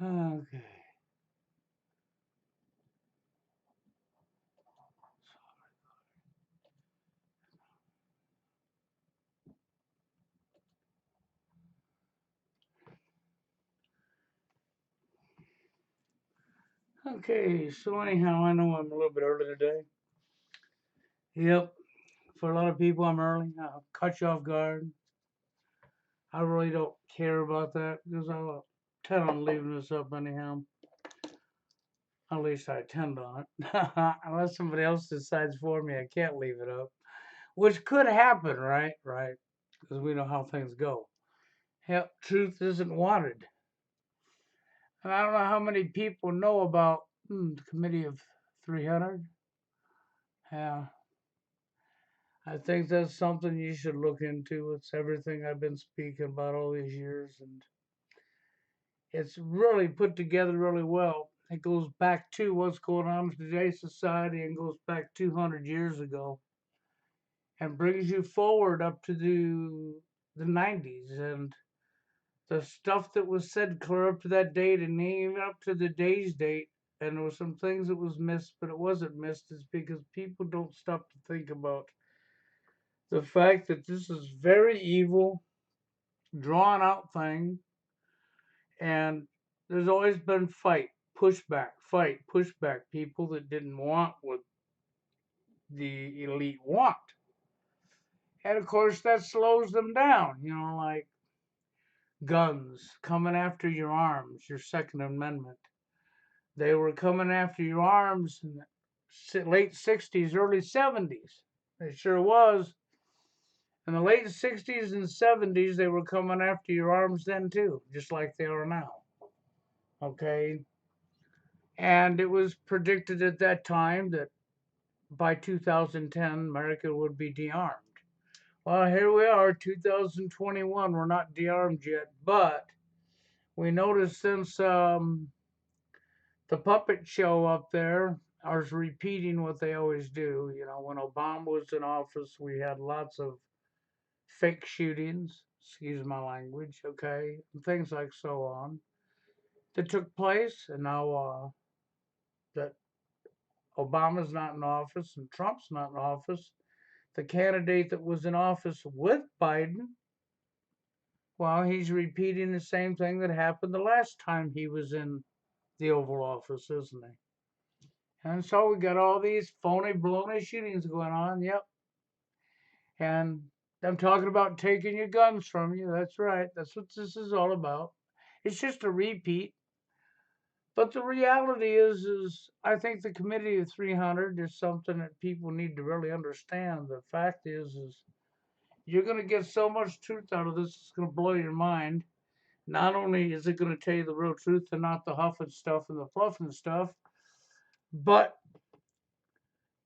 Okay. Okay, so anyhow, I know I'm a little bit early today. Yep, for a lot of people, I'm early. I'll cut you off guard. I really don't care about that because I'll tend on leaving this up anyhow. At least I tend on it. Unless somebody else decides for me, I can't leave it up. Which could happen, right? Right. Because we know how things go. Hell, truth isn't wanted. And I don't know how many people know about the Committee of 300. Yeah, I think that's something you should look into. It's everything I've been speaking about all these years, and it's really put together really well. It goes back to what's going on in today's society and goes back 200 years ago and brings you forward up to the 90s and the stuff that was said clear up to that date and even up to the day's date. And there were some things that was missed, but it wasn't missed. It's because people don't stop to think about the fact that this is very evil, drawn out thing, and there's always been fight, pushback, people that didn't want what the elite want. And of course, that slows them down, like guns coming after your arms, your Second Amendment. They were coming after your arms in the late 60s, early 70s. They sure was. In the late 60s and 70s, they were coming after your arms then too, just like they are now. Okay? And it was predicted at that time that by 2010, America would be de-armed. Well, here we are, 2021. We're not de-armed yet, but we noticed since the puppet show up there is repeating what they always do. When Obama was in office, we had lots of fake shootings, excuse my language, okay, and things like so on that took place. And now that Obama's not in office and Trump's not in office, the candidate that was in office with Biden, well, he's repeating the same thing that happened the last time he was in the Oval Office, isn't he? And so we got all these phony, baloney shootings going on. Yep. And I'm talking about taking your guns from you. That's right. That's what this is all about. It's just a repeat. But the reality is I think the Committee of 300 is something that people need to really understand. The fact is you're going to get so much truth out of this, it's going to blow your mind. Not only is it going to tell you the real truth and not the huffing stuff and the fluffing stuff, but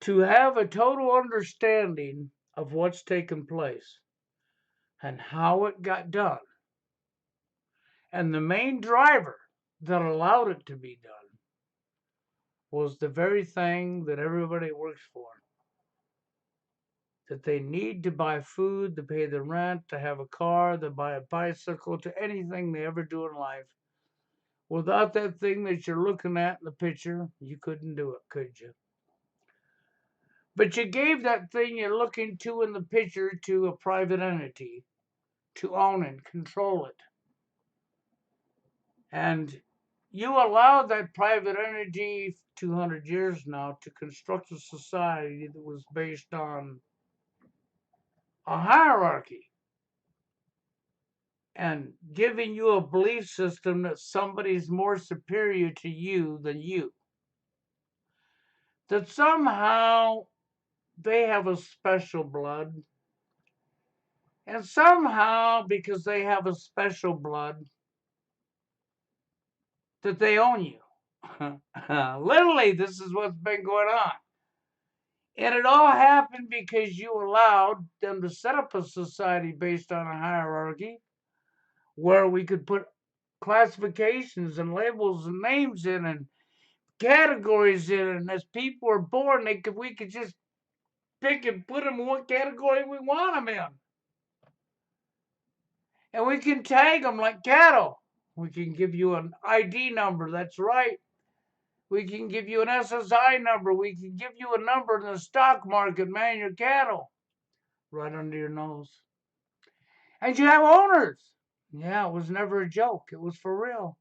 to have a total understanding of what's taken place and how it got done. And the main driver that allowed it to be done was the very thing that everybody works for. That they need to buy food, to pay the rent, to have a car, to buy a bicycle, to anything they ever do in life. Without that thing that you're looking at in the picture, you couldn't do it, could you? But you gave that thing you're looking to in the picture to a private entity to own and control it. And you allowed that private entity 200 years now to construct a society that was based on a hierarchy and giving you a belief system that somebody's more superior to you than you. That somehow they have a special blood. And somehow, because they have a special blood, that they own you. Literally, this is what's been going on. And it all happened because you allowed them to set up a society based on a hierarchy where we could put classifications and labels and names in and categories in. And as people are born, we could just pick and put them in what category we want them in. And we can tag them like cattle. We can give you an ID number. That's right. We can give you an SSI number. We can give you a number in the stock market, man, your cattle. Right under your nose. And you have owners. Yeah, it was never a joke. It was for real.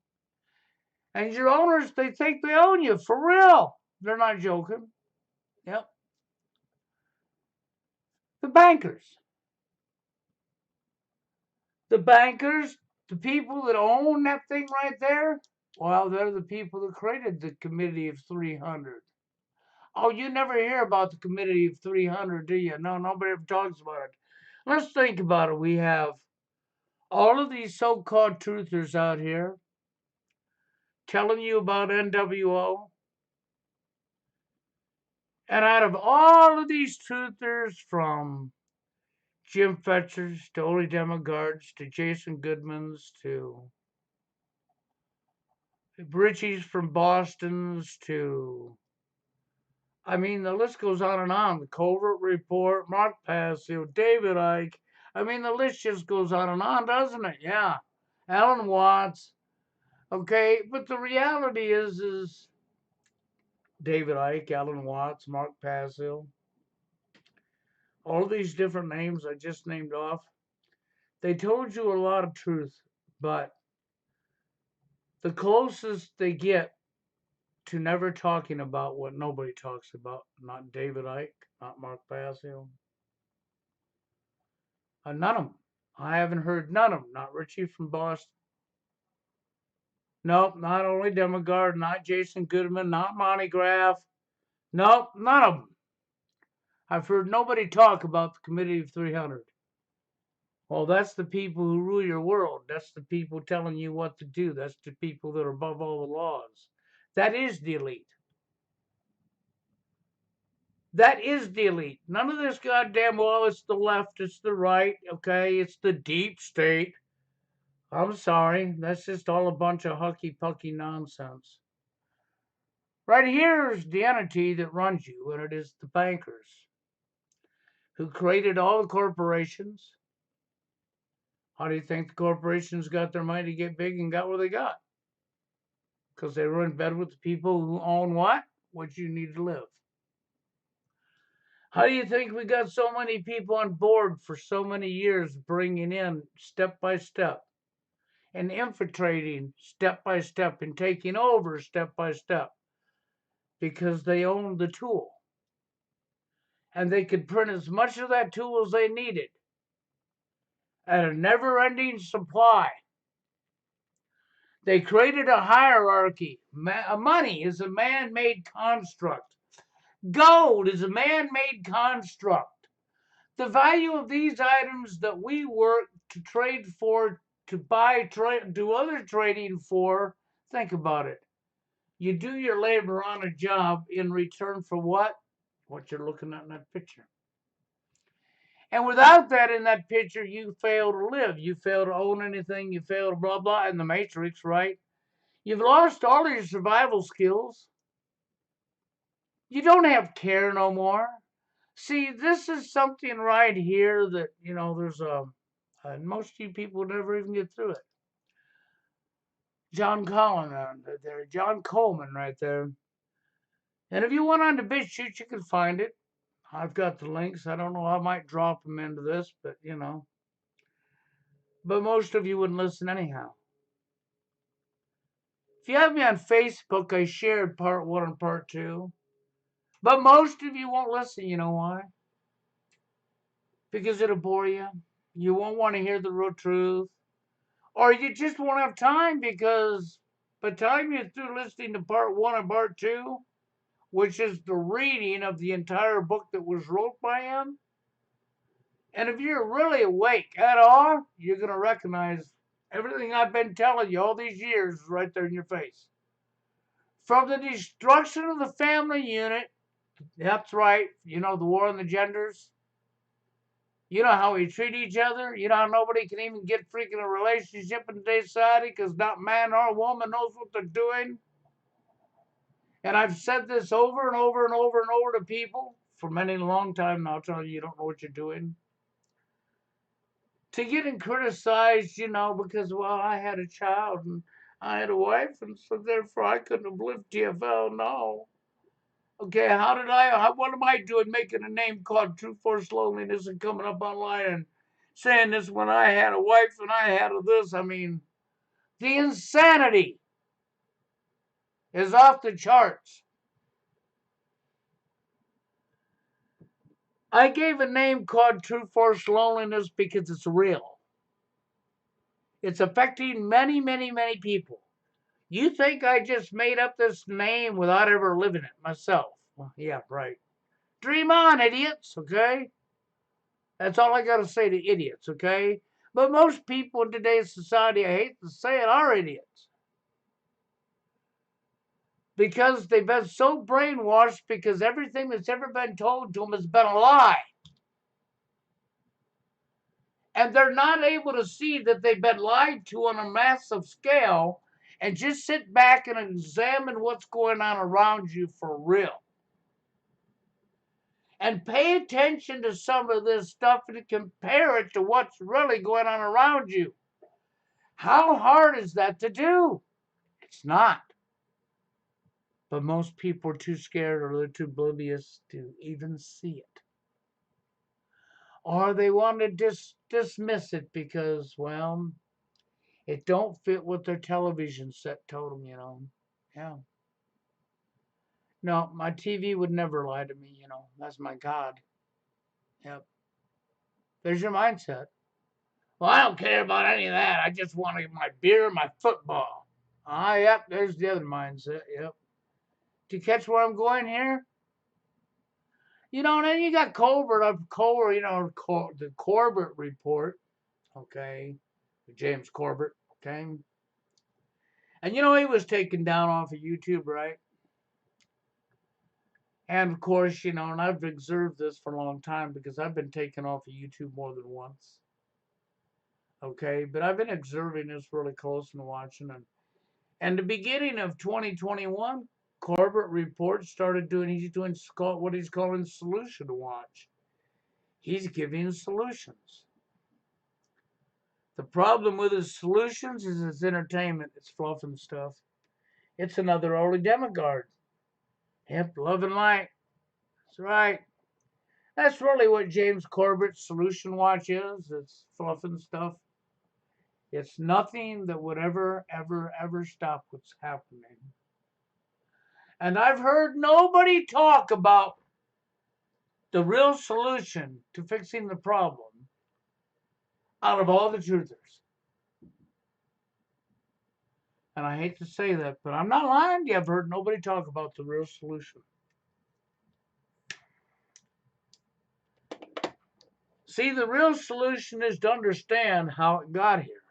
And your owners, they think they own you for real. They're not joking. Yep. The bankers. The bankers, the people that own that thing right there, well, they're the people that created the Committee of 300. Oh, you never hear about the Committee of 300, do you? No, nobody ever talks about it. Let's think about it. We have all of these so-called truthers out here telling you about NWO. And out of all of these truthers, from Jim Fetchers to Ole Demagogues to Jason Goodmans to Richie's from Boston's to, I mean, the list goes on and on. The Covert Report, Mark Passio, David Icke. I mean, the list just goes on, doesn't it? Yeah. Alan Watts. Okay, but the reality is David Icke, Alan Watts, Mark Passio, all these different names I just named off, they told you a lot of truth, but the closest they get to never talking about what nobody talks about, not David Icke, not Mark Passio, none of them. I haven't heard none of them. Not Richie from Boston. Nope, not Ole Demagogue, not Jason Goodman, not Monty Graff. Nope, none of them. I've heard nobody talk about the Committee of 300. Well, that's the people who rule your world. That's the people telling you what to do. That's the people that are above all the laws. That is the elite. That is the elite. None of this goddamn, well, it's the left, it's the right, okay, it's the deep state. I'm sorry, that's just all a bunch of hucky-pucky nonsense. Right here is the entity that runs you, and it is the bankers who created all the corporations. How do you think the corporations got their money to get big and got what they got? Because they were in bed with the people who own what? What you need to live. How do you think we got so many people on board for so many years, bringing in step by step and infiltrating step by step and taking over step by step? Because they owned the tool. And they could print as much of that tool as they needed at a never-ending supply. They created a hierarchy. Money is a man-made construct. Gold is a man-made construct. The value of these items that we work to trade for, to buy, do other trading for, think about it. You do your labor on a job in return for what? What you're looking at in that picture. And without that in that picture, you fail to live. You fail to own anything. You fail to blah, blah, in the Matrix, right? You've lost all your survival skills. You don't have care no more. See, this is something right here that, there's most of you people never even get through it. John Coleman right there. And if you went on to BitChute, you can find it. I've got the links. I don't know, I might drop them into this, but But most of you wouldn't listen anyhow. If you have me on Facebook, I shared part 1 and part 2. But most of you won't listen. You know why? Because it'll bore you. You won't want to hear the real truth. Or you just won't have time, because by the time you're through listening to part 1 and part 2, which is the reading of the entire book that was wrote by him, and if you're really awake at all, you're going to recognize everything I've been telling you all these years right there in your face. From the destruction of the family unit, that's right, the war on the genders. You know how we treat each other. You know how nobody can even get freaking a relationship in today's society because not man or woman knows what they're doing. And I've said this over and over and over and over to people for many a long time now, telling you don't know what you're doing. to getting criticized, because, well, I had a child and I had a wife, and so therefore I couldn't have lived TFL. No. Okay, what am I doing making a name called True Force Loneliness and coming up online and saying this when I had a wife and I had a this? I mean, the insanity is off the charts. I gave a name called True Force Loneliness because it's real. It's affecting many, many, many people. You think I just made up this name without ever living it myself? Well, yeah, right. Dream on, idiots, okay? That's all I got to say to idiots, okay? But most people in today's society, I hate to say it, are idiots. Because they've been so brainwashed because everything that's ever been told to them has been a lie. And they're not able to see that they've been lied to on a massive scale and just sit back and examine what's going on around you for real. And pay attention to some of this stuff and compare it to what's really going on around you. How hard is that to do? It's not. But most people are too scared or they're too oblivious to even see it. Or they want to dismiss it because, well, it don't fit what their television set told them. Yeah. No, my TV would never lie to me. That's my God. Yep. There's your mindset. Well, I don't care about any of that. I just want to get my beer and my football. Yep. There's the other mindset. Yep. Do you catch where I'm going here? And then you got Colbert, the Corbett report, okay, James Corbett, okay. And he was taken down off of YouTube, right? And of course, and I've observed this for a long time because I've been taken off of YouTube more than once. Okay, but I've been observing this really close and watching it. And the beginning of 2021, Corbett Report he's doing what he's calling Solution Watch. He's giving solutions. The problem with his solutions is it's entertainment. It's fluff and stuff. It's another early demigod. Yep, love and light. That's right. That's really what James Corbett's Solution Watch is. It's fluff and stuff. It's nothing that would ever, ever, ever stop what's happening. And I've heard nobody talk about the real solution to fixing the problem out of all the truthers. And I hate to say that, but I'm not lying to you. I've heard nobody talk about the real solution. See, the real solution is to understand how it got here.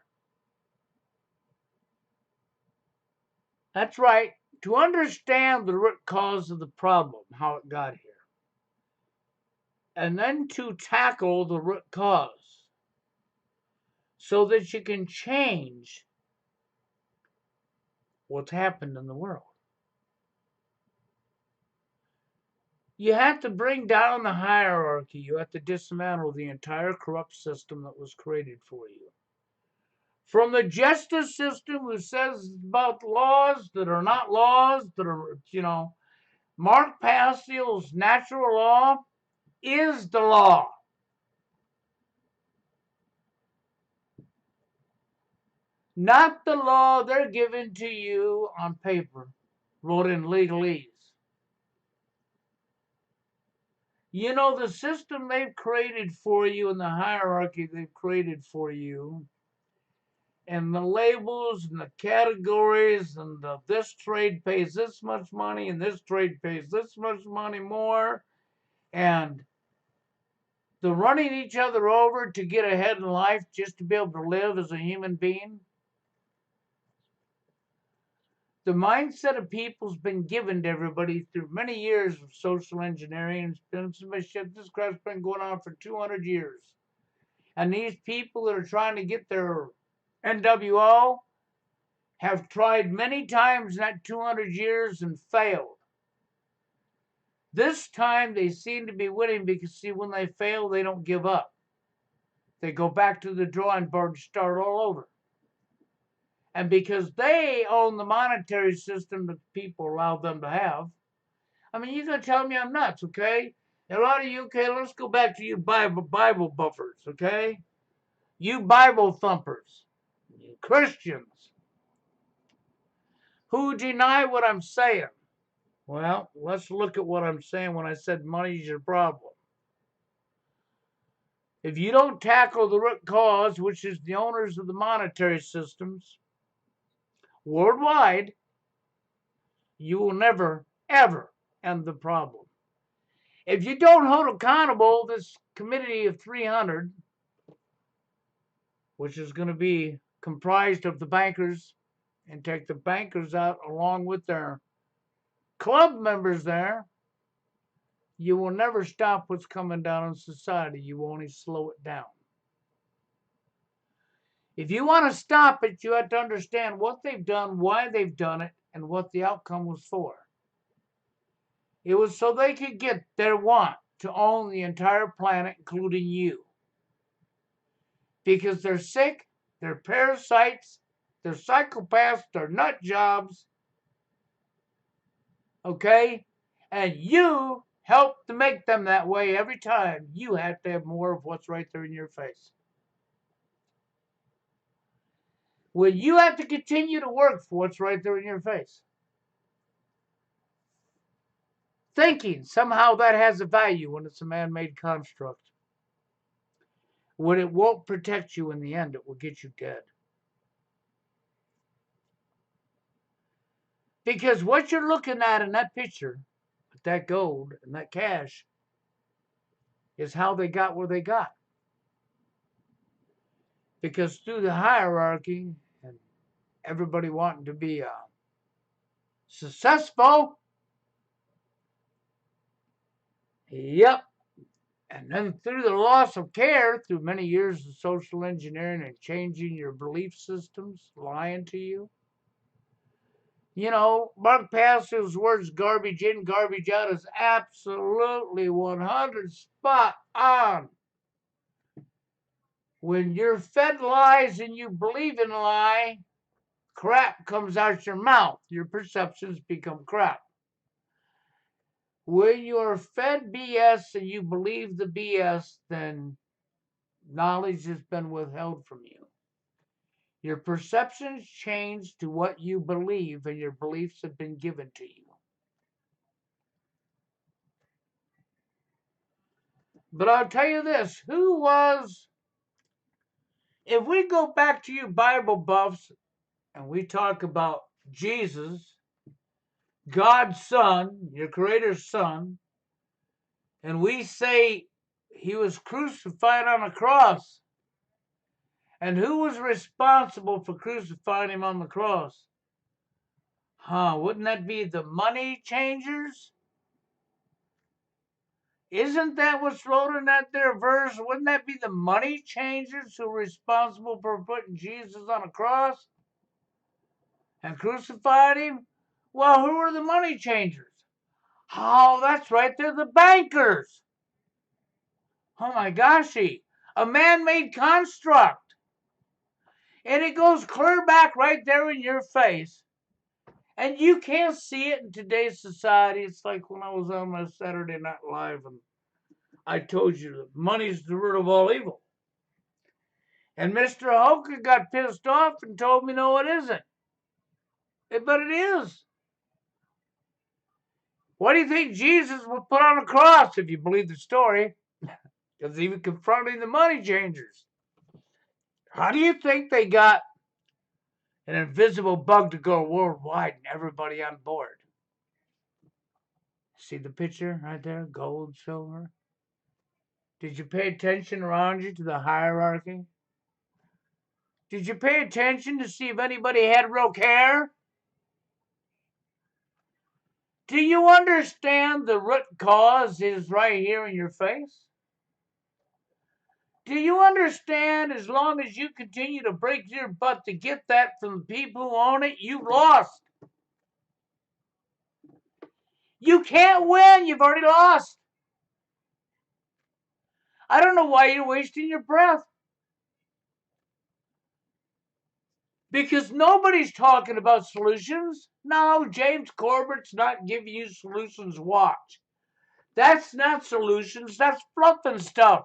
That's right. To understand the root cause of the problem, how it got here. And then to tackle the root cause so that you can change what's happened in the world. You have to bring down the hierarchy. You have to dismantle the entire corrupt system that was created for you. From the justice system who says about laws that are not laws, that are, Mark Passiel's natural law is the law. Not the law they're giving to you on paper, wrote in legalese. The system they've created for you and the hierarchy they've created for you and the labels and the categories and this trade pays this much money and this trade pays this much money more and the running each other over to get ahead in life just to be able to live as a human being. The mindset of people's been given to everybody through many years of social engineering. This crap's been going on for 200 years. And these people that are trying to get their NWO have tried many times in that 200 years and failed. This time they seem to be winning because, see, when they fail, they don't give up. They go back to the drawing board and start all over. And because they own the monetary system that people allow them to have, I mean, you're going to tell me I'm nuts, okay? A lot of you, okay, let's go back to you Bible buffers, okay? You Bible thumpers, you Christians, who deny what I'm saying. Well, let's look at what I'm saying when I said money's your problem. If you don't tackle the root cause, which is the owners of the monetary systems worldwide, you will never, ever end the problem. If you don't hold accountable this committee of 300, which is going to be comprised of the bankers, and take the bankers out along with their club members there, you will never stop what's coming down in society. You will only slow it down. If you want to stop it, you have to understand what they've done, why they've done it, and what the outcome was for. It was so they could get their want to own the entire planet, including you. Because they're sick, they're parasites, they're psychopaths, they're nut jobs. Okay? And you help to make them that way every time. You have to have more of what's right there in your face. When you have to continue to work for what's right there in your face, thinking somehow that has a value when it's a man-made construct. When it won't protect you in the end, it will get you dead. Because what you're looking at in that picture, that gold and that cash, is how they got where they got. Because through the hierarchy and everybody wanting to be successful, yep, and then through the loss of care, through many years of social engineering and changing your belief systems, lying to you. You know, Mark Passio's words, garbage in, garbage out, is absolutely 100 spot on. When you're fed lies and you believe in a lie, crap comes out your mouth. Your perceptions become crap. When you're fed BS and you believe the BS, then knowledge has been withheld from you. Your perceptions change to what you believe, and your beliefs have been given to you. But I'll tell you this, if we go back to you Bible buffs and we talk about Jesus, God's Son, your Creator's Son, and we say he was crucified on a cross, and who was responsible for crucifying him on the cross? Wouldn't that be the money changers? Isn't that what's wrote in that there verse? Wouldn't that be the money changers who are responsible for putting Jesus on a cross and crucified him? Well, who are the money changers? Oh, that's right, they're the bankers. Oh my goshy, a man-made construct. And it goes clear back right there in your face. And you can't see it in today's society. It's like when I was on my Saturday Night Live and I told you that money's the root of all evil. And Mr. Hoka got pissed off and told me, no, it isn't. But it is. Why do you think Jesus was put on a cross, if you believe the story? Because he was confronting the money changers. How do you think they got an invisible bug to go worldwide and everybody on board? See the picture right there? Gold, silver. Did you pay attention around you to the hierarchy? Did you pay attention to see if anybody had real care? Do you understand the root cause is right here in your face? Do you understand as long as you continue to break your butt to get that from the people who own it, you've lost. You can't win. You've already lost. I don't know why you're wasting your breath. Because nobody's talking about solutions. No, James Corbett's not giving you solutions. Watch. That's not solutions. That's fluffing stuff.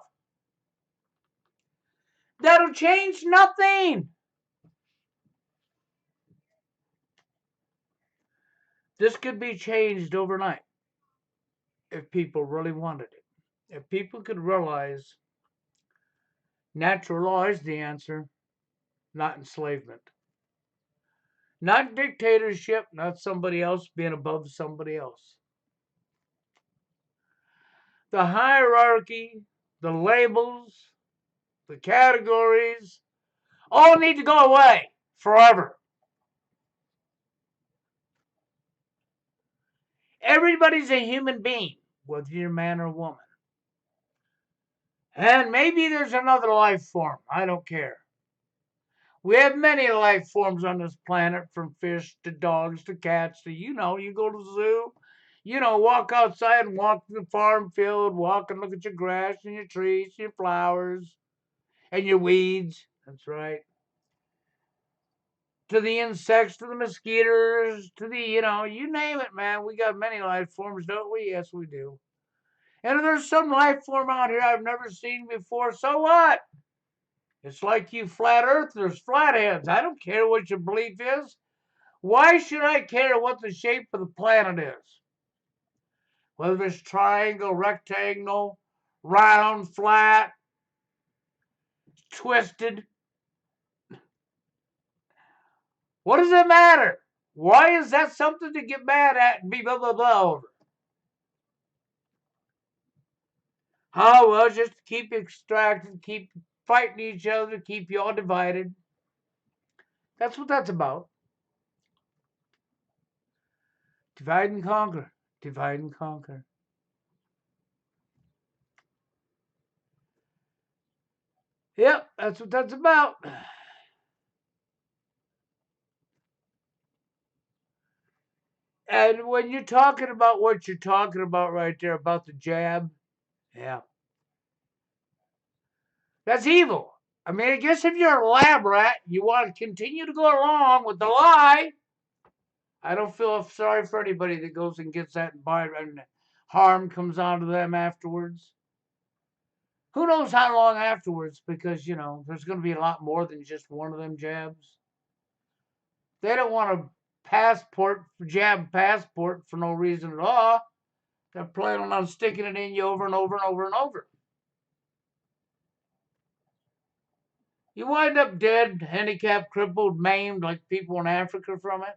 That'll change nothing. This could be changed overnight if people really wanted it. If people could realize natural law is the answer, not enslavement. Not dictatorship, not somebody else being above somebody else. The hierarchy, the labels, the categories, all need to go away forever. Everybody's a human being, whether you're man or woman. And maybe there's another life form. I don't care. We have many life forms on this planet, from fish to dogs to cats to, you go to the zoo, walk outside and walk to the farm field, walk and look at your grass and your trees, your flowers, and your weeds. That's right. To the insects, to the mosquitoes, to the, you name it, man. We got many life forms, don't we? Yes, we do. And if there's some life form out here I've never seen before, so what? It's like you flat earthers, flatheads. I don't care what your belief is. Why should I care what the shape of the planet is? Whether it's triangle, rectangle, round, flat, twisted. What does it matter? Why is that something to get mad at and be blah, blah, blah over? Oh, well, just keep extracting, keep fighting each other, keep you all divided. That's what that's about. Divide and conquer. Divide and conquer. Yep, that's what that's about. And when you're talking about what you're talking about right there, about the jab, yeah, that's evil. I mean, I guess if you're a lab rat, you want to continue to go along with the lie. I don't feel sorry for anybody that goes and gets that and harm comes onto them afterwards. Who knows how long afterwards, because, there's going to be a lot more than just one of them jabs. They don't want a jab passport for no reason at all. They're planning on sticking it in you over and over and over and over. You wind up dead, handicapped, crippled, maimed like people in Africa from it.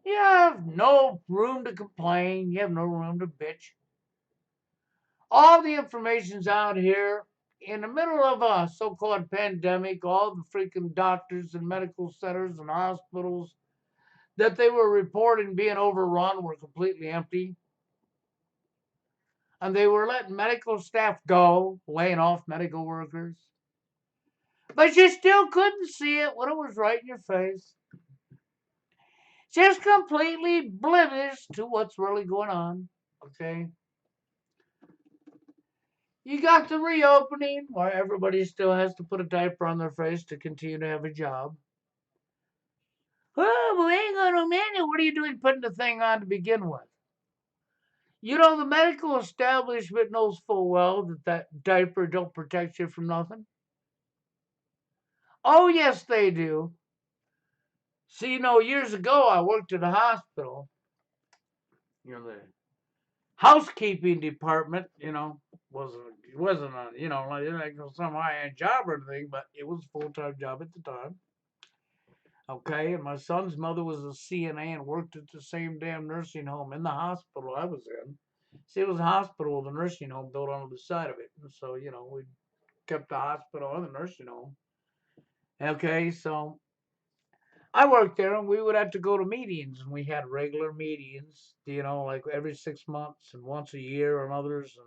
You have no room to complain. You have no room to bitch. All the information's out here in the middle of a so-called pandemic. All the freaking doctors and medical centers and hospitals that they were reporting being overrun were completely empty. And they were letting medical staff go, laying off medical workers. But you still couldn't see it when it was right in your face. Just completely oblivious to what's really going on. Okay? You got the reopening where everybody still has to put a diaper on their face to continue to have a job. Oh, we ain't got no manual. What are you doing putting the thing on to begin with? The medical establishment knows full well that diaper don't protect you from nothing. Oh, yes, they do. See, years ago I worked at a hospital. The housekeeping department, wasn't a, like some high-end job or anything, but it was a full-time job at the time. Okay, and my son's mother was a CNA and worked at the same damn nursing home in the hospital I was in. See, it was a hospital with a nursing home built on the side of it. And so, we kept the hospital and the nursing home. Okay, so I worked there and we would have to go to meetings, and we had regular meetings, like every 6 months and once a year and others. And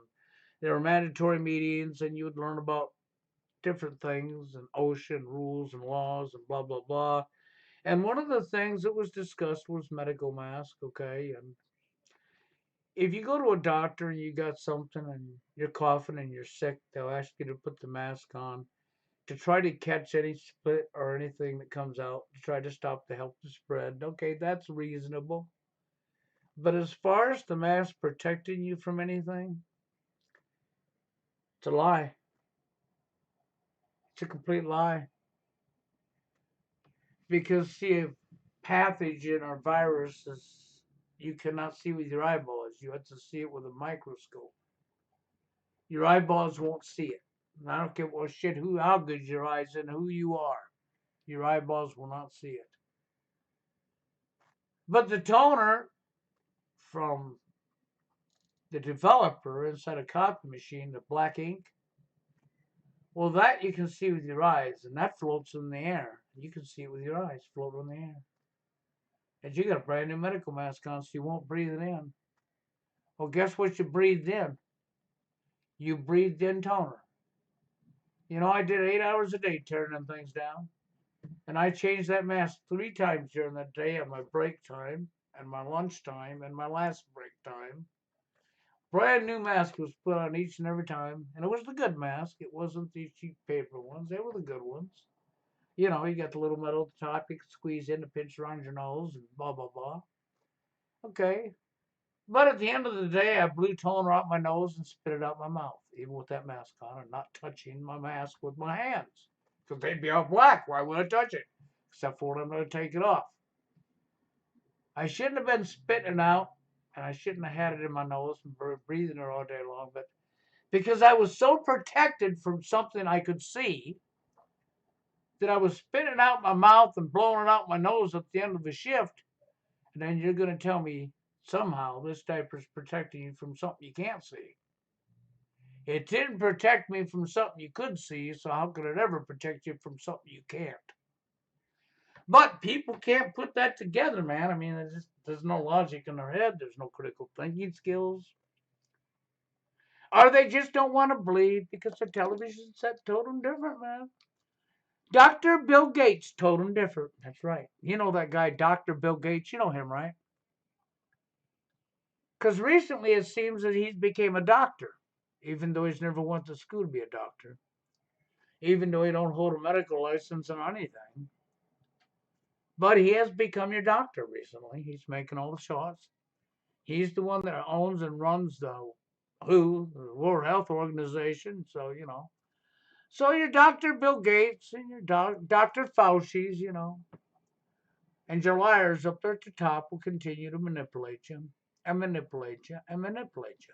there were mandatory meetings, and you would learn about different things and ocean rules and laws and blah, blah, blah. And one of the things that was discussed was medical mask, okay? And if you go to a doctor and you got something and you're coughing and you're sick, they'll ask you to put the mask on to try to catch any split or anything that comes out, to try to stop the health spread. Okay, that's reasonable. But as far as the mask protecting you from anything, it's a lie. It's a complete lie. Because, see, a pathogen or virus is, you cannot see with your eyeballs. You have to see it with a microscope. Your eyeballs won't see it. And I don't give a shit how good your eyes and who you are. Your eyeballs will not see it. But the toner from the developer inside a copy machine, the black ink, well, that you can see with your eyes, and that floats in the air. You can see it with your eyes, float in the air. And you got a brand new medical mask on, so you won't breathe it in. Well, guess what you breathed in? You breathed in toner. You know, I did 8 hours a day tearing them things down. And I changed that mask 3 times during the day at my break time, and my lunch time, and my last break time. Brand new mask was put on each and every time, and it was the good mask. It wasn't these cheap paper ones. They were the good ones. You know, you got the little metal at the top you can squeeze in to pinch around your nose and blah, blah, blah. Okay. But at the end of the day, I blew toner out my nose and spit it out my mouth, even with that mask on, and not touching my mask with my hands. Because they'd be all black. Why would I touch it? Except for when I'm going to take it off. I shouldn't have been spitting it out, and I shouldn't have had it in my nose and breathing it all day long. But because I was so protected from something I could see that I was spitting out my mouth and blowing it out my nose at the end of the shift. And then you're going to tell me somehow this diaper's protecting you from something you can't see. It didn't protect me from something you could see, so how could it ever protect you from something you can't? But people can't put that together, man. I mean, there's no logic in their head. There's no critical thinking skills. Or they just don't want to believe because the television set told them different, man. Dr. Bill Gates told them different. That's right. You know that guy, Dr. Bill Gates. You know him, right? Because recently it seems that he's became a doctor, even though he's never went to school to be a doctor. Even though he don't hold a medical license or anything. But he has become your doctor recently. He's making all the shots. He's the one that owns and runs the WHO, the World Health Organization. So, you know. So your Dr. Bill Gates and your Dr. Fauci's, you know. And your liars up there at the top will continue to manipulate you and manipulate you and manipulate you.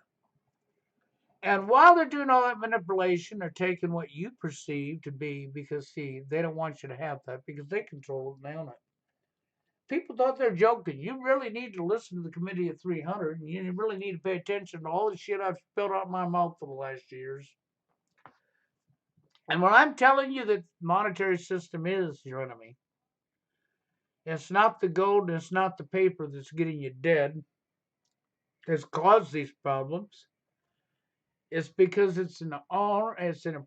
And while they're doing all that manipulation, they're taking what you perceive to be, because, see, they don't want you to have that because they control it and they own it. People thought they're joking. You really need to listen to the Committee of 300, and you really need to pay attention to all the shit I've spilled out my mouth for the last years. And when I'm telling you that the monetary system is your enemy, it's not the gold and it's not the paper that's getting you dead, that's caused these problems. It's because it's in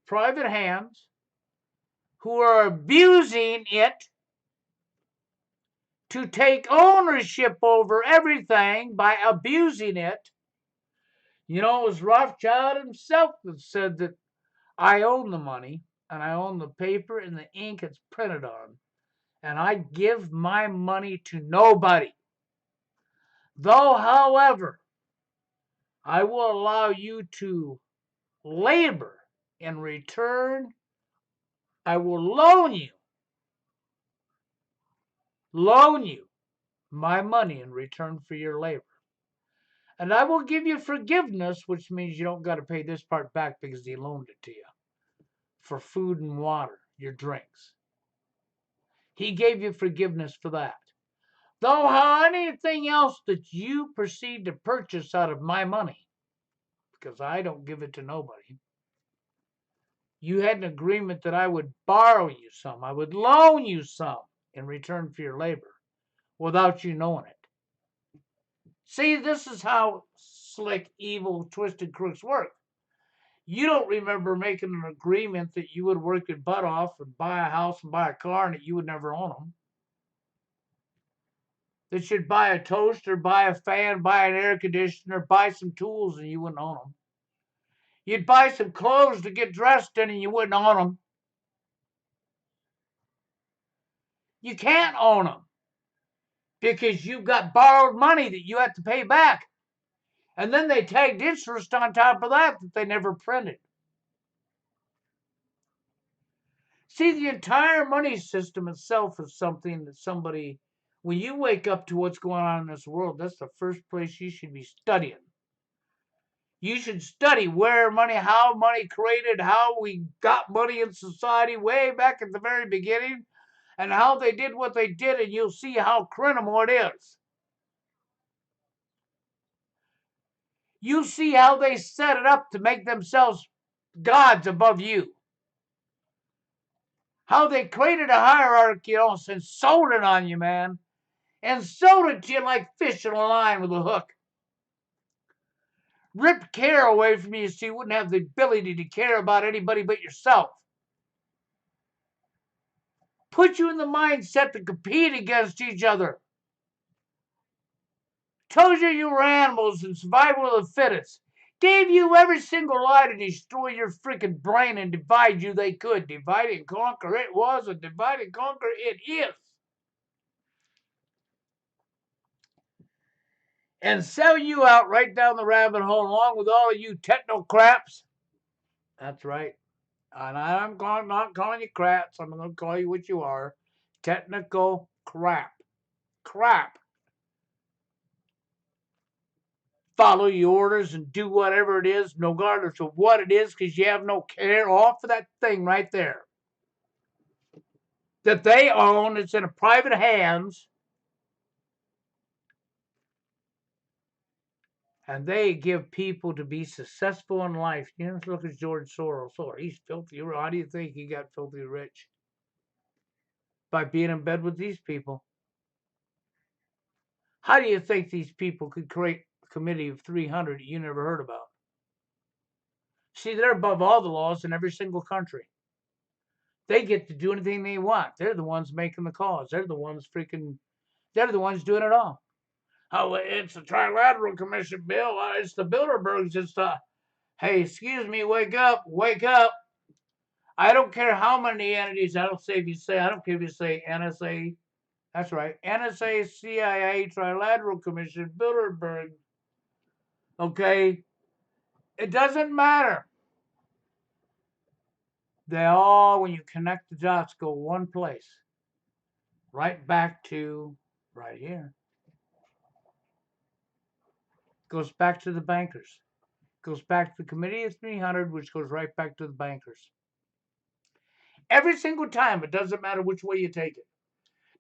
private hands who are abusing it to take ownership over everything by abusing it. You know, it was Rothschild himself that said that I own the money and I own the paper and the ink it's printed on, and I give my money to nobody. Though, however, I will allow you to labor in return. I will loan you my money in return for your labor. And I will give you forgiveness, which means you don't got to pay this part back because he loaned it to you for food and water, your drinks. He gave you forgiveness for that. Though how anything else that you proceed to purchase out of my money, because I don't give it to nobody, you had an agreement that I would borrow you some, I would loan you some in return for your labor without you knowing it. See, this is how slick, evil, twisted crooks work. You don't remember making an agreement that you would work your butt off and buy a house and buy a car and that you would never own them. That you'd buy a toaster, buy a fan, buy an air conditioner, buy some tools and you wouldn't own them. You'd buy some clothes to get dressed in and you wouldn't own them. You can't own them because you've got borrowed money that you have to pay back. And then they tagged interest on top of that they never printed. See, the entire money system itself is something that somebody, when you wake up to what's going on in this world, that's the first place you should be studying. You should study where money, how money created, how we got money in society way back at the very beginning, and how they did what they did, and you'll see how criminal it is. You see how they set it up to make themselves gods above you. How they created a hierarchy, and sold it on you, man. And sold it to you like fish in a line with a hook. Ripped care away from you so you wouldn't have the ability to care about anybody but yourself. Put you in the mindset to compete against each other. Told you were animals and survival of the fittest. Gave you every single lie to destroy your freaking brain and divide you they could. Divide and conquer it was, and divide and conquer it is. And sell you out right down the rabbit hole along with all of you technocrats. That's right. And I'm not calling you crats. I'm going to call you what you are. Technical crap. Crap. Follow your orders and do whatever it is, regardless of what it is, because you have no care off of that thing right there that they own. It's in a private hands. And they give people to be successful in life. You know, look at George Soros. Oh, he's filthy. How do you think he got filthy rich? By being in bed with these people. How do you think these people could create a committee of 300 you never heard about? See, they're above all the laws in every single country. They get to do anything they want. They're the ones making the calls. They're the ones they're the ones doing it all. Oh, it's the Trilateral Commission, Bill. It's the Bilderbergs. It's the, hey, excuse me, wake up, wake up. I don't care how many entities, I don't care if you say NSA, that's right, NSA, CIA, Trilateral Commission, Bilderberg, okay? It doesn't matter. They all, when you connect the dots, go one place. Right back to right here. Goes back to the bankers. Goes back to the Committee of 300, which goes right back to the bankers. Every single time, it doesn't matter which way you take it.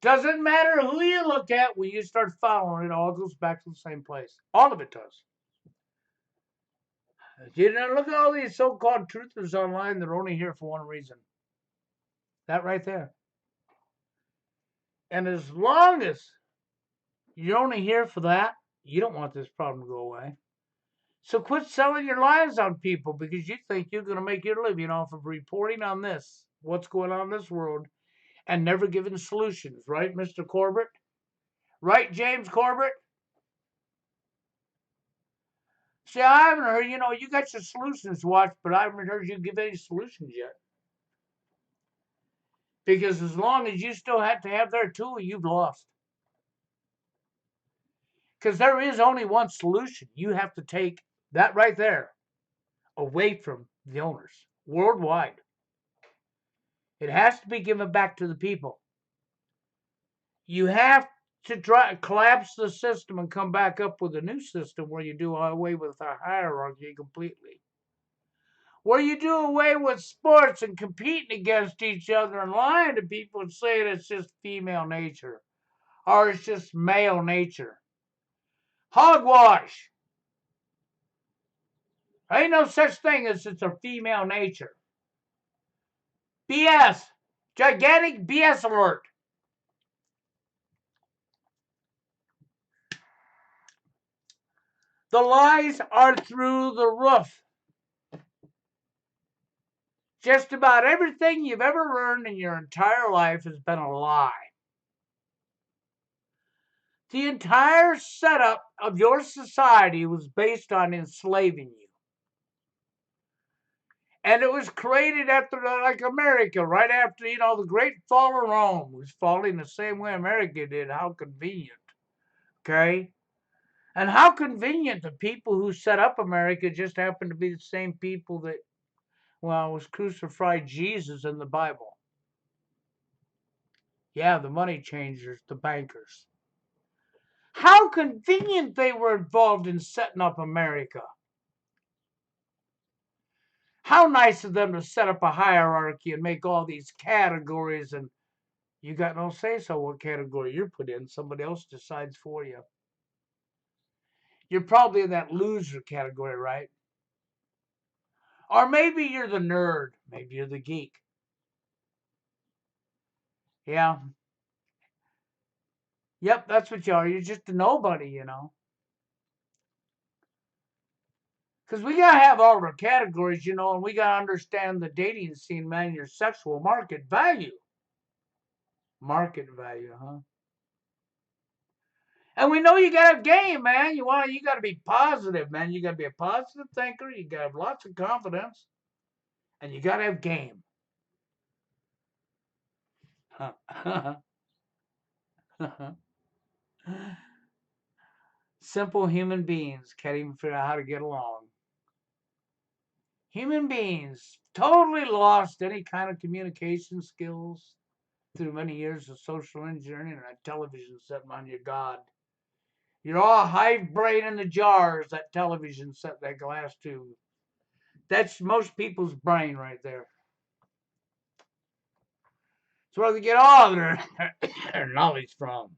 Doesn't matter who you look at, when you start following it, all goes back to the same place. All of it does. You know, look at all these so-called truthers online. They're only here for one reason. That right there. And as long as you're only here for that, you don't want this problem to go away. So quit selling your lies on people because you think you're going to make your living off of reporting on this, what's going on in this world, and never giving solutions. Right, Mr. Corbett? Right, James Corbett? See, I haven't heard, you got your solutions watched, but I haven't heard you give any solutions yet. Because as long as you still have to have their tool, you've lost. Because there is only one solution. You have to take that right there away from the owners worldwide. It has to be given back to the people. You have to collapse the system and come back up with a new system where you do away with the hierarchy completely. Where you do away with sports and competing against each other and lying to people and saying it's just female nature or it's just male nature. Hogwash. Ain't no such thing as it's a female nature. BS. Gigantic BS alert. The lies are through the roof. Just about everything you've ever learned in your entire life has been a lie. The entire setup of your society was based on enslaving you. And it was created after, like America, right after, the great fall of Rome was falling the same way America did. How convenient. Okay? And how convenient the people who set up America just happen to be the same people that, was crucified Jesus in the Bible. Yeah, the money changers, the bankers. How convenient they were involved in setting up America. How nice of them to set up a hierarchy and make all these categories, and you got no say-so what category you're put in. Somebody else decides for you. You're probably in that loser category, right? Or maybe you're the nerd. Maybe you're the geek. Yeah. Yep, that's what you are. You're just a nobody. Because we got to have all our categories, and we got to understand the dating scene, man, your sexual market value. Market value, huh? And we know you got to have game, man. You got to be positive, man. You got to be a positive thinker. You got to have lots of confidence. And you got to have game. Simple human beings can't even figure out how to get along. Human beings totally lost any kind of communication skills through many years of social engineering and a television set on your God. You're all hive brain in the jars, that television set, that glass tube. That's most people's brain right there. It's where they get all their knowledge from.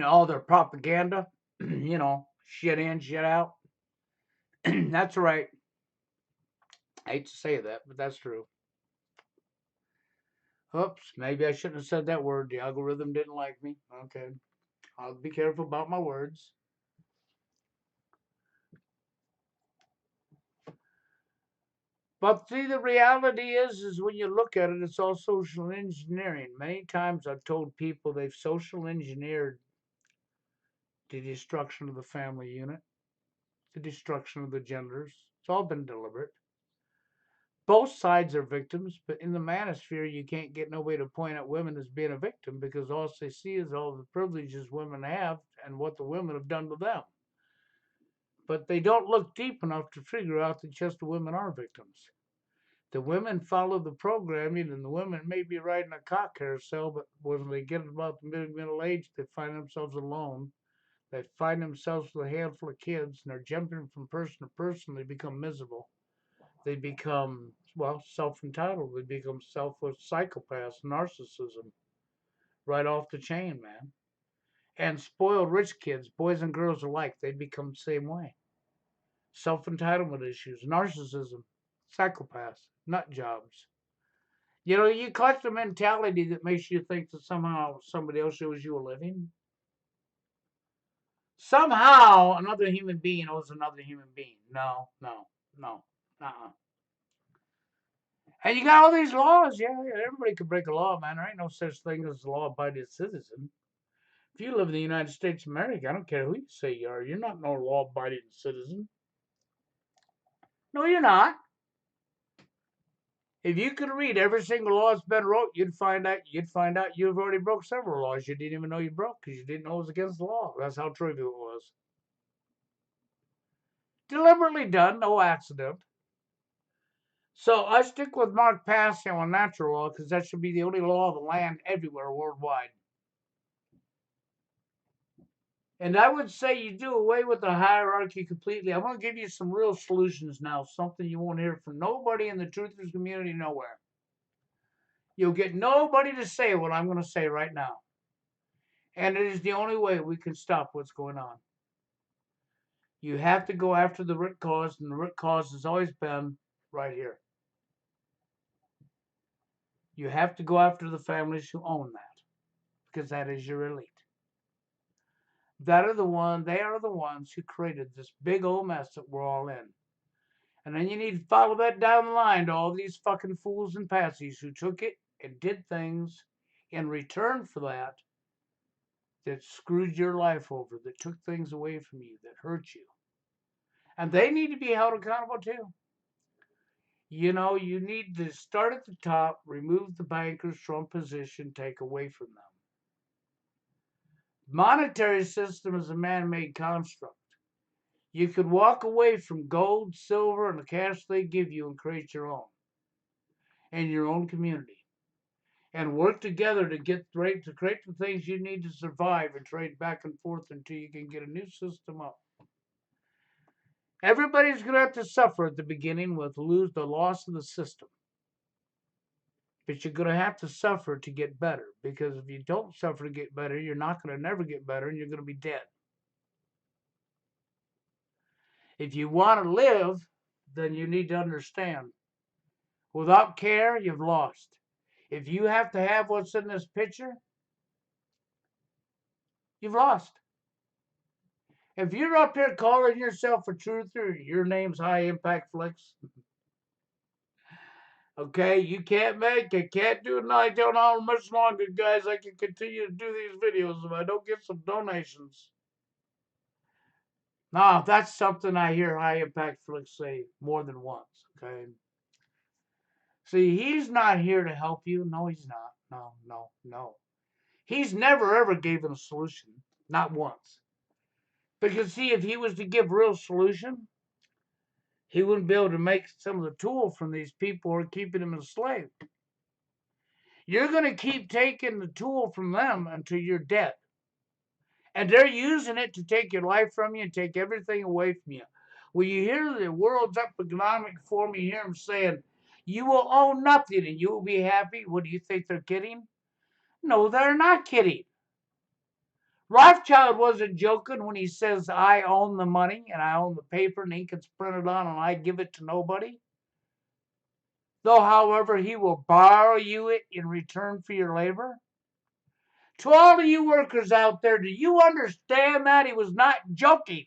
All their propaganda, shit in, shit out. That's right. I hate to say that, but that's true. Oops, maybe I shouldn't have said that word. The algorithm didn't like me. Okay. I'll be careful about my words. But see, the reality is when you look at it, it's all social engineering. Many times I've told people they've social engineered the destruction of the family unit, the destruction of the genders. It's all been deliberate. Both sides are victims, but in the manosphere, you can't get nobody to point at women as being a victim because all they see is all the privileges women have and what the women have done to them. But they don't look deep enough to figure out that just the women are victims. The women follow the programming, and the women may be riding a cock carousel, but when they get about the middle age, they find themselves alone. They find themselves with a handful of kids, and they're jumping from person to person. They become miserable. They become, self-entitled. They become selfless psychopaths, narcissism, right off the chain, man. And spoiled rich kids, boys and girls alike, they become the same way. Self-entitlement issues, narcissism, psychopaths, nut jobs. You collect a mentality that makes you think that somehow somebody else owes you a living. Somehow another human being owes another human being. No, no, no. Uh-uh. And you got all these laws. Yeah, everybody could break a law, man. There ain't no such thing as a law-abiding citizen. If you live in the United States of America, I don't care who you say you are. You're not no law-abiding citizen. No, you're not. If you could read every single law that's been wrote, you'd find out you've already broke several laws you didn't even know you broke because you didn't know it was against the law. That's how trivial it was. Deliberately done, no accident. So I stick with Mark Passio on natural law because that should be the only law of the land everywhere worldwide. And I would say you do away with the hierarchy completely. I'm going to give you some real solutions now, something you won't hear from nobody in the truthers community nowhere. You'll get nobody to say what I'm going to say right now. And it is the only way we can stop what's going on. You have to go after the root cause, and the root cause has always been right here. You have to go after the families who own that, because that is your elite. They are the ones who created this big old mess that we're all in. And then you need to follow that down the line to all these fucking fools and patsies who took it and did things in return for that screwed your life over, that took things away from you, that hurt you. And they need to be held accountable too. You know, you need to start at the top, remove the bankers from position, take away from them. Monetary system is a man-made construct. You could walk away from gold, silver, and the cash they give you and create your own in your own community. And work together to get right to create the things you need to survive and trade back and forth until you can get a new system up. Everybody's gonna have to suffer at the beginning with lose the loss of the system. But you're gonna have to suffer to get better. Because if you don't suffer to get better, you're not gonna never get better and you're gonna be dead. If you want to live, then you need to understand. Without care, you've lost. If you have to have what's in this picture, you've lost. If you're up here calling yourself a truther, your name's High Impact Flicks. Okay, you can't make it, can't do it. I don't know how much longer, guys. I can continue to do these videos if I don't get some donations. Now, that's something I hear High Impact Flicks say more than once. Okay. See, he's not here to help you. No, he's not. No, no, no. He's never ever given a solution. Not once. Because see, if he was to give real solution, he wouldn't be able to make some of the tools from these people who are keeping him enslaved. You're going to keep taking the tool from them until you're dead. And they're using it to take your life from you and take everything away from you. When you hear the World's Economic Forum, you hear them saying, you will own nothing and you will be happy. What do you think they're kidding? No, they're not kidding. Rothschild wasn't joking when he says, I own the money and I own the paper and ink it's printed on and I give it to nobody. Though, however, he will borrow you it in return for your labor. To all of you workers out there, do you understand that? He was not joking.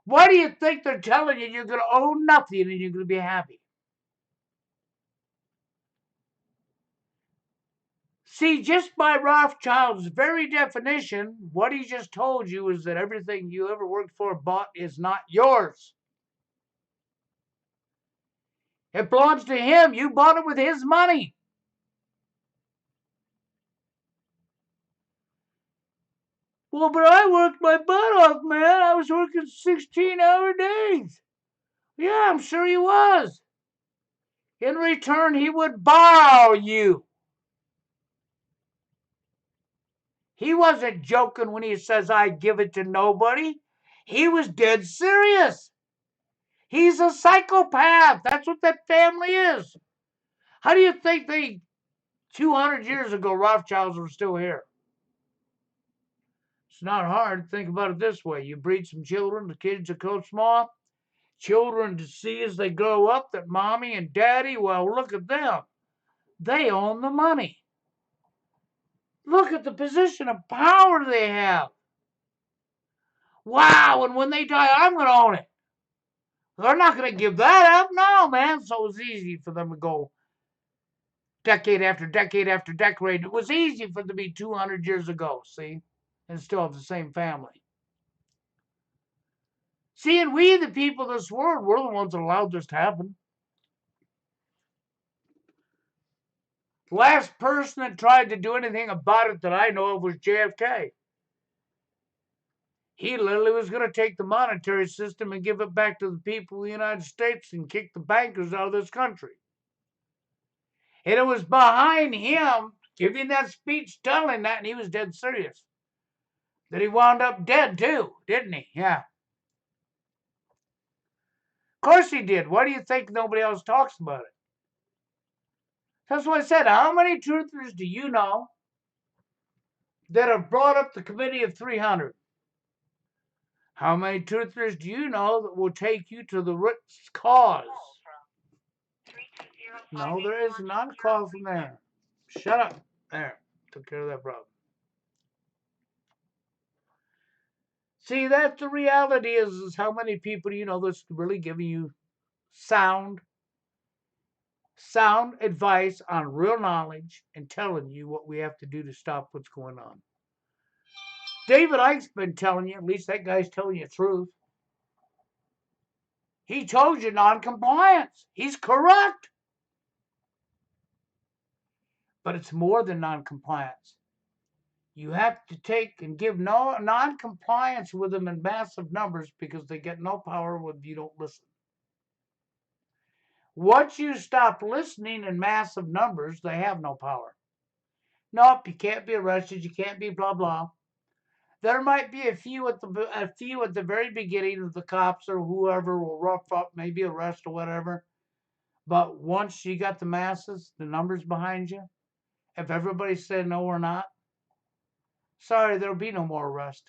Why do you think they're telling you you're going to own nothing and you're going to be happy? See, just by Rothschild's very definition, what he just told you is that everything you ever worked for, bought, is not yours. It belongs to him. You bought it with his money. Well, but I worked my butt off, man. I was working 16-hour days. Yeah, I'm sure he was. In return, he would borrow you. He wasn't joking when he says, I give it to nobody. He was dead serious. He's a psychopath. That's what that family is. How do you think 200 years ago, Rothschilds were still here? It's not hard. Think about it this way. You breed some children, the kids are so small. Children to see as they grow up that mommy and daddy, well, look at them. They own the money. Look at the position of power they have. Wow, and when they die, I'm going to own it. They're not going to give that up. No, man. So it was easy for them to go decade after decade after decade. It was easy for them to be 200 years ago, see? And still have the same family. See, and we, the people of this world, we're the ones that allowed this to happen. The last person that tried to do anything about it that I know of was JFK. He literally was going to take the monetary system and give it back to the people of the United States and kick the bankers out of this country. And it was behind him giving that speech telling that, and he was dead serious, that he wound up dead too, didn't he? Yeah. Of course he did. Why do you think nobody else talks about it? That's what I said. How many truthers do you know that have brought up the Committee of 300? How many truthers do you know that will take you to the root cause? No, there is not a call from there. Shut up. There. Took care of that problem. See, that's the reality is how many people do you know that's really giving you sound advice on real knowledge and telling you what we have to do to stop what's going on. David Icke's been telling you, at least that guy's telling you the truth. He told you non-compliance. He's correct. But it's more than non-compliance. You have to take and give no non-compliance with them in massive numbers because they get no power when you don't listen. Once you stop listening in massive numbers, they have no power. Nope, you can't be arrested. You can't be blah blah. There might be a few at the very beginning of the cops or whoever will rough up, maybe arrest or whatever. But once you got the masses, the numbers behind you, if everybody said no, we're not, sorry, there'll be no more arrest.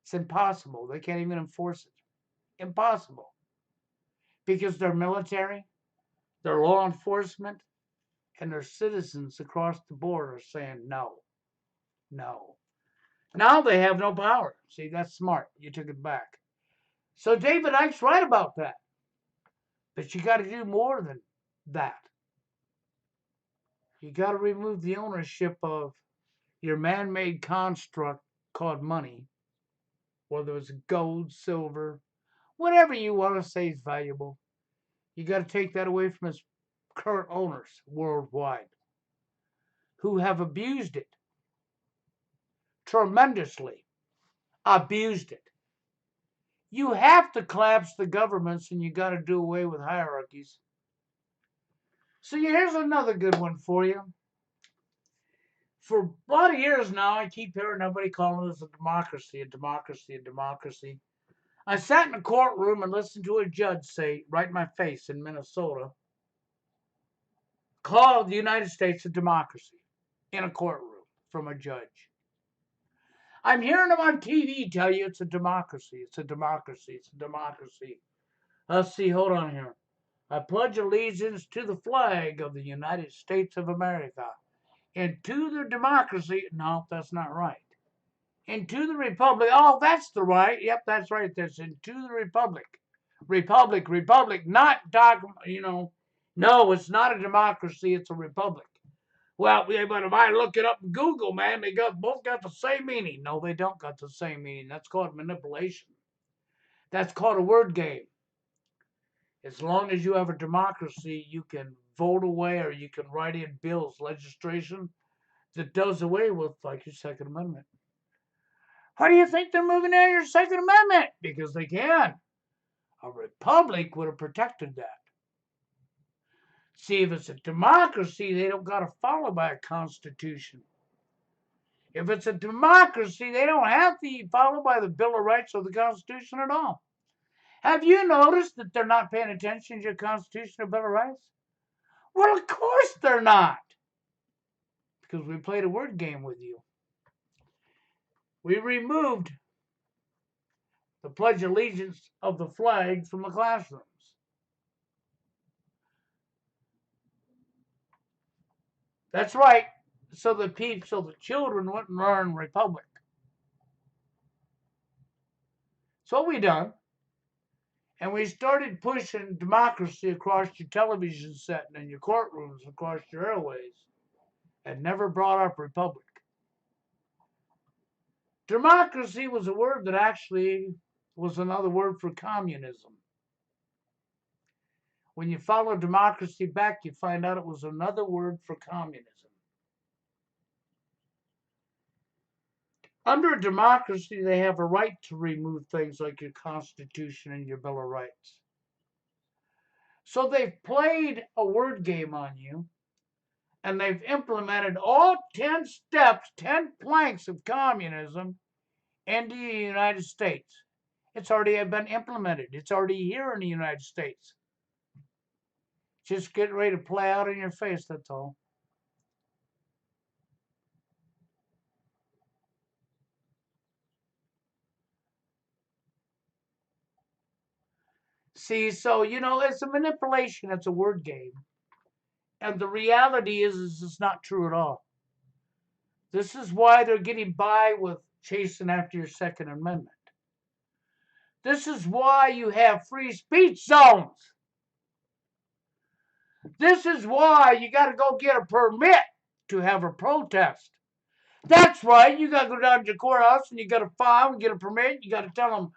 It's impossible. They can't even enforce it. Impossible. Because their military, their law enforcement, and their citizens across the board are saying no, no. Now they have no power. See, that's smart. You took it back. So David Icke's right about that. But you got to do more than that. You got to remove the ownership of your man-made construct called money, whether it's gold, silver, whatever you want to say is valuable. You got to take that away from its current owners worldwide who have abused it tremendously. Abused it. You have to collapse the governments and you got to do away with hierarchies. So here's another good one for you. For a lot of years now, I keep hearing everybody calling this a democracy, a democracy, a democracy. I sat in a courtroom and listened to a judge say, right in my face in Minnesota, call the United States a democracy in a courtroom from a judge. I'm hearing them on TV tell you it's a democracy, it's a democracy, it's a democracy. Let's see, hold on here. I pledge allegiance to the flag of the United States of America and to the democracy. No, that's not right. And to the republic. Oh, that's the right. Yep, that's right. That's into the republic. Republic, not no, it's not a democracy, it's a republic. Well, but if I look it up in Google, man, they both got the same meaning. No, they don't got the same meaning. That's called manipulation. That's called a word game. As long as you have a democracy, you can vote away or you can write in bills, legislation that does away with, like, your Second Amendment. How do you think they're moving out your Second Amendment? Because they can. A republic would have protected that. See, if it's a democracy, they don't got to follow by a constitution. If it's a democracy, they don't have to follow by the Bill of Rights or the Constitution at all. Have you noticed that they're not paying attention to your Constitution or Bill of Rights? Well, of course they're not. Because we played a word game with you. We removed the Pledge of Allegiance of the flag from the classrooms. That's right. So the children wouldn't learn Republic. So we done. And we started pushing democracy across your television set and in your courtrooms, across your airways, and never brought up Republic. Democracy was a word that actually was another word for communism. When you follow democracy back, you find out it was another word for communism. Under a democracy, they have a right to remove things like your Constitution and your Bill of Rights. So they've played a word game on you, and they've implemented all 10 steps, 10 planks of communism into the United States. It's already been implemented. It's already here in the United States. Just getting ready to play out in your face, that's all. See, so, it's a manipulation. It's a word game. And the reality is it's not true at all. This is why they're getting by with chasing after your Second Amendment. This is why you have free speech zones. This is why you got to go get a permit to have a protest. That's right. You got to go down to your courthouse and you got to file and get a permit. You got to tell them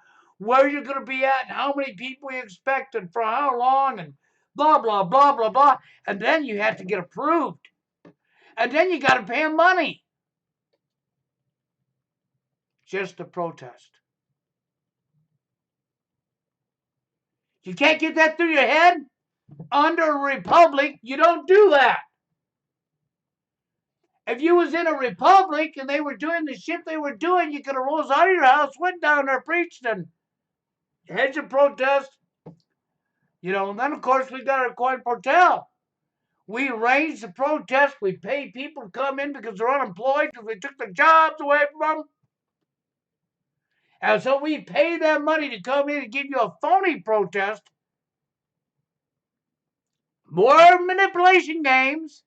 where you're going to be at, and how many people you expect, and for how long, and blah, blah, blah, blah, blah. And then you have to get approved. And then you got to pay them money just to protest. You can't get that through your head? Under a republic, you don't do that. If you was in a republic and they were doing the shit they were doing, you could have rose out of your house, went down there, preached, and had your protest. And then, of course, we got our Coin Portel. We arrange the protest. We pay people to come in because they're unemployed because we took their jobs away from them. And so we pay them money to come in and give you a phony protest. More manipulation games.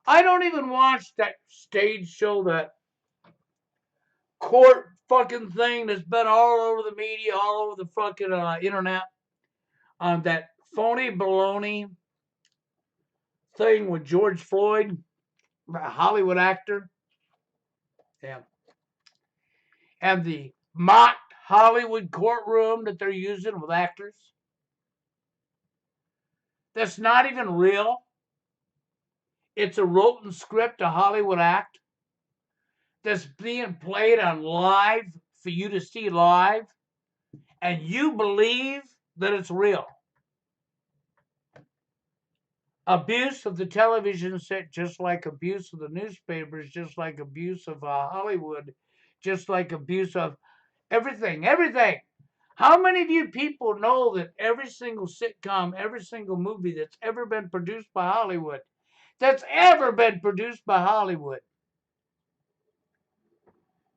I don't even watch that stage show, that court fucking thing that's been all over the media, all over the fucking internet. That phony baloney thing with George Floyd, a Hollywood actor. Yeah. And the mock Hollywood courtroom that they're using with actors. That's not even real. It's a written script, a Hollywood act that's being played on live for you to see live, and you believe that it's real. Abuse of the television set, just like abuse of the newspapers, just like abuse of Hollywood, just like abuse of everything. How many of you people know that every single sitcom, every single movie that's ever been produced by Hollywood,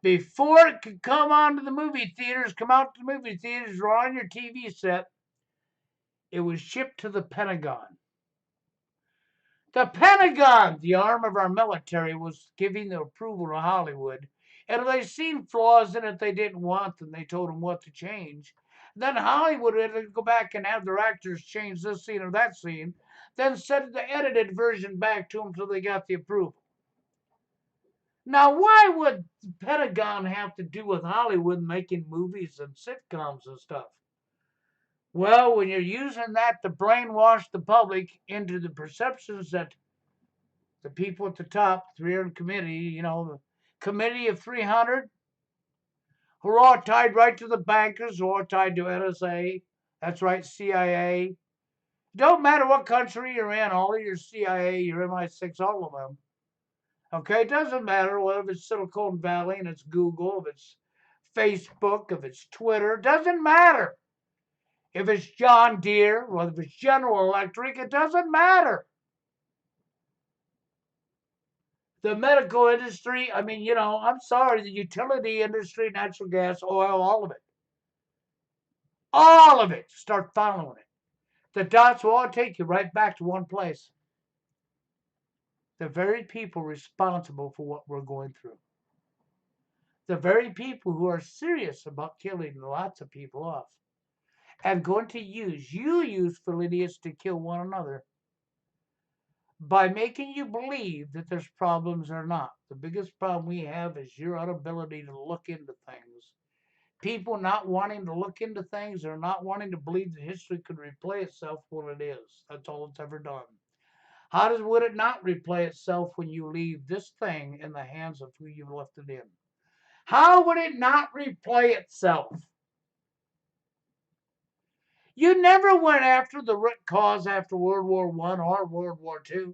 before it could come onto the movie theaters, come out to the movie theaters or on your TV set, it was shipped to the Pentagon. The Pentagon, the arm of our military, was giving the approval to Hollywood. And if they seen flaws in it they didn't want, then they told them what to change. Then Hollywood had to go back and have their actors change this scene or that scene, then send the edited version back to them until they got the approval. Now, why would the Pentagon have to do with Hollywood making movies and sitcoms and stuff? Well, when you're using that to brainwash the public into the perceptions that the people at the top, 300 committee, the committee of 300, who are all tied right to the bankers, who are all tied to NSA, that's right, CIA. Don't matter what country you're in, all of your CIA, your MI6, all of them. Okay, it doesn't matter whether it's Silicon Valley and it's Google, if it's Facebook, if it's Twitter, doesn't matter. If it's John Deere, or if it's General Electric, it doesn't matter. The medical industry, I'm sorry, the utility industry, natural gas, oil, all of it. All of it. Start following it. The dots will all take you right back to one place. The very people responsible for what we're going through. The very people who are serious about killing lots of people off. And going to use useful idiots to kill one another by making you believe that there's problems or not. The biggest problem we have is your inability to look into things. People not wanting to look into things or not wanting to believe that history could replay itself when it is. That's all it's ever done. Would it not replay itself when you leave this thing in the hands of who you've left it in? How would it not replay itself? You never went after the root cause after World War I or World War II.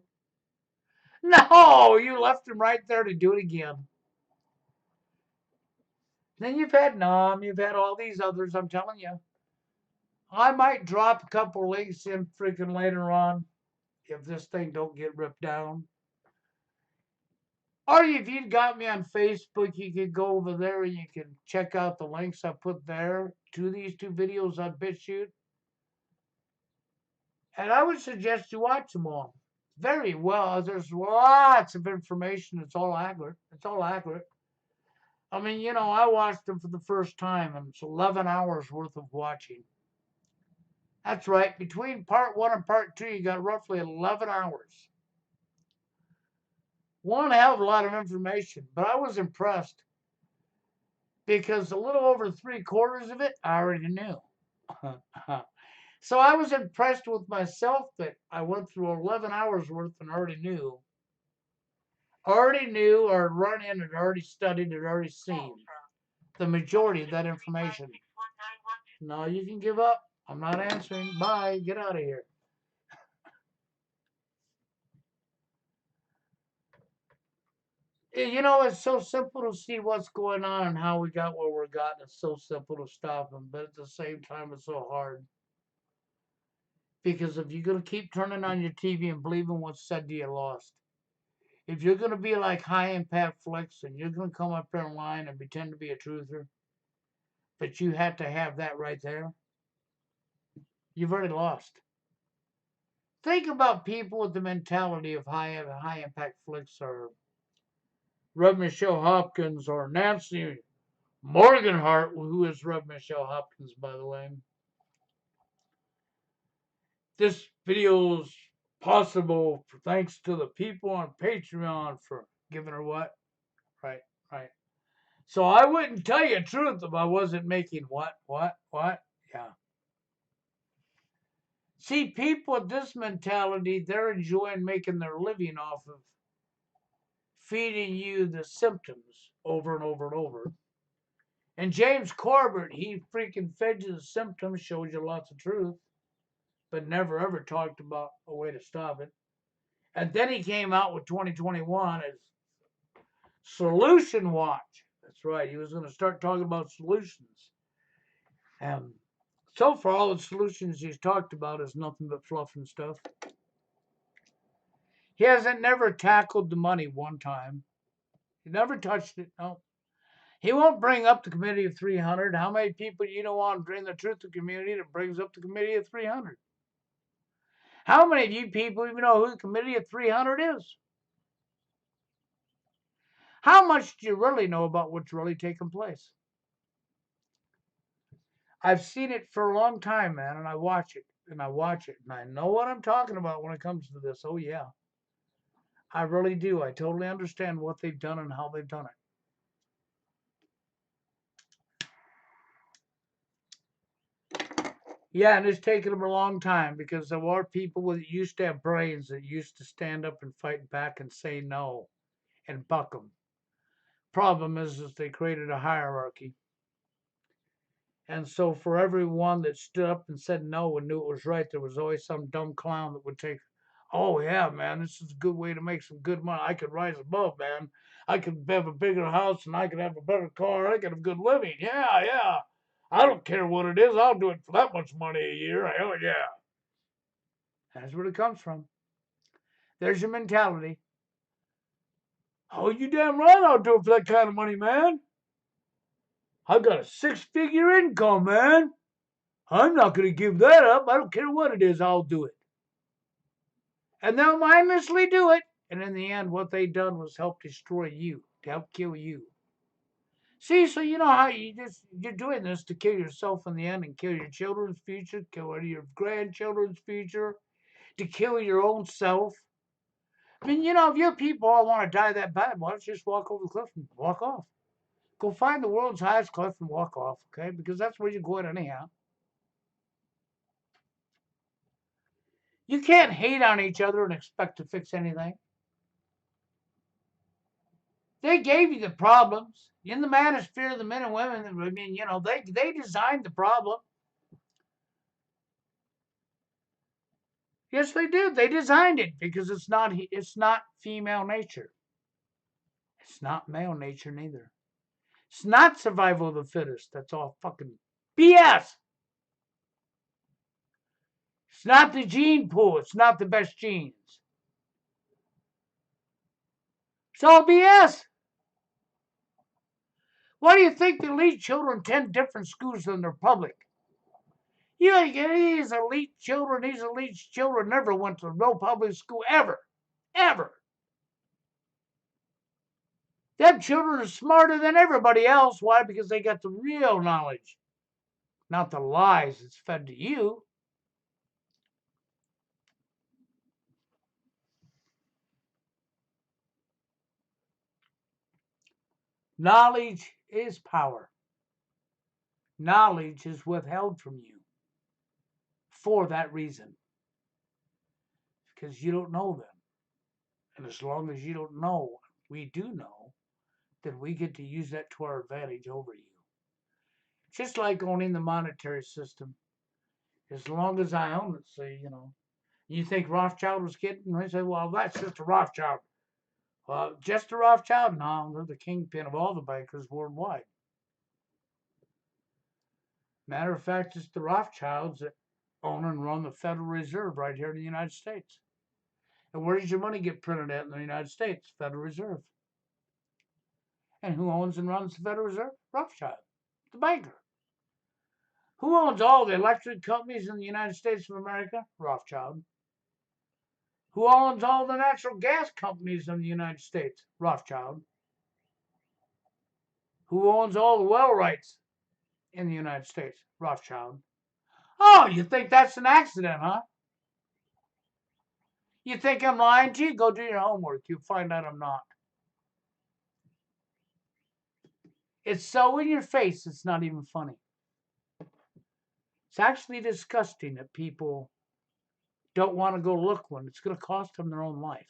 No, you left them right there to do it again. Then you've had Nam, you've had all these others, I'm telling you. I might drop a couple links in freaking later on if this thing don't get ripped down. Or if you've got me on Facebook, you could go over there and you can check out the links I put there to these two videos on BitChute. And I would suggest you watch them all. Very well. There's lots of information. It's all accurate. I watched them for the first time, and it's 11 hours worth of watching. That's right. Between part 1 and part 2, you got roughly 11 hours. One hell of a lot of information, but I was impressed. because a little over 3/4 of it I already knew. So I was impressed with myself that I went through 11 hours worth and already knew, or run in and already studied and already seen the majority of that information. No, you can give up. I'm not answering. Bye. Get out of here. You know, it's so simple to see what's going on and how we got where we're got. It's so simple to stop them, but at the same time, it's so hard. Because if you're going to keep turning on your TV and believing what's said to you, lost. If you're going to be like High Impact Flicks and you're going to come up there in line and pretend to be a truther, but you have to have that right there, you've already lost. Think about people with the mentality of High Impact Flicks or Rev Michelle Hopkins or Nancy Morganhart, who is Rev Michelle Hopkins, by the way. This video is possible for thanks to the people on Patreon for giving her what? Right, right. So I wouldn't tell you the truth if I wasn't making what? Yeah. See, people with this mentality, they're enjoying making their living off of feeding you the symptoms over and over and over. And James Corbett, he freaking fed you the symptoms, showed you lots of truth, but never ever talked about a way to stop it. And then he came out with 2021 as Solution Watch. That's right. He was going to start talking about solutions. And so far, all the solutions he's talked about is nothing but fluff and stuff. He hasn't never tackled the money one time. He never touched it. No. He won't bring up the Committee of 300. How many people you know on in the Truth community that brings up the Committee of 300? How many of you people even know who the Committee of 300 is? How much do you really know about what's really taking place? I've seen it for a long time, man, and I watch it, and I watch it, and I know what I'm talking about when it comes to this. Oh, yeah. I really do. I totally understand what they've done and how they've done it. Yeah, and it's taken them a long time because there are people that used to have brains that used to stand up and fight back and say no and buck them. Problem is they created a hierarchy. And so for everyone that stood up and said no and knew it was right, there was always some dumb clown that would take, oh yeah, man, this is a good way to make some good money. I could rise above, man. I could have a bigger house and I could have a better car. I could have good living. Yeah, yeah. I don't care what it is. I'll do it for that much money a year. Hell yeah. That's where it comes from. There's your mentality. Oh, you damn right I'll do it for that kind of money, man. I've got a 6-figure income, man. I'm not going to give that up. I don't care what it is. I'll do it. And they'll mindlessly do it. And in the end, what they done was help destroy you, to help kill you. See, so you know how you're doing this to kill yourself in the end and kill your children's future, kill your grandchildren's future, to kill your own self. I mean, you know, if your people all want to die that bad, why don't you just walk over the cliff and walk off? Go find the world's highest cliff and walk off, okay? Because that's where you're going anyhow. You can't hate on each other and expect to fix anything. They gave you the problems. In the manosphere of the men and women, I mean, you know, they designed the problem. Yes, they did. They designed it because it's not female nature. It's not male nature neither. It's not survival of the fittest. That's all fucking BS. It's not the gene pool. It's not the best genes. It's all BS. Why do you think the elite children attend different schools than their public? You know, these elite children never went to no public school ever. Ever. Them children are smarter than everybody else. Why? Because they got the real knowledge, not the lies that's fed to you. Knowledge is power. Knowledge is withheld from you for that reason, because you don't know them. And as long as you don't know, we do know, then we get to use that to our advantage over you. Just like owning the monetary system. As long as I own it, see, you think Rothschild was kidding? They say, well, that's just a Rothschild. Well, just a Rothschild? No, they're the kingpin of all the bankers worldwide. Matter of fact, it's the Rothschilds that own and run the Federal Reserve right here in the United States. And where does your money get printed at in the United States? Federal Reserve. And who owns and runs the Federal Reserve? Rothschild, the banker. Who owns all the electric companies in the United States of America? Rothschild. Who owns all the natural gas companies in the United States? Rothschild. Who owns all the well rights in the United States? Rothschild. Oh, you think that's an accident, huh? You think I'm lying to you? Go do your homework. You'll find out I'm not. It's so in your face, it's not even funny. It's actually disgusting that people don't want to go look when it's going to cost them their own life.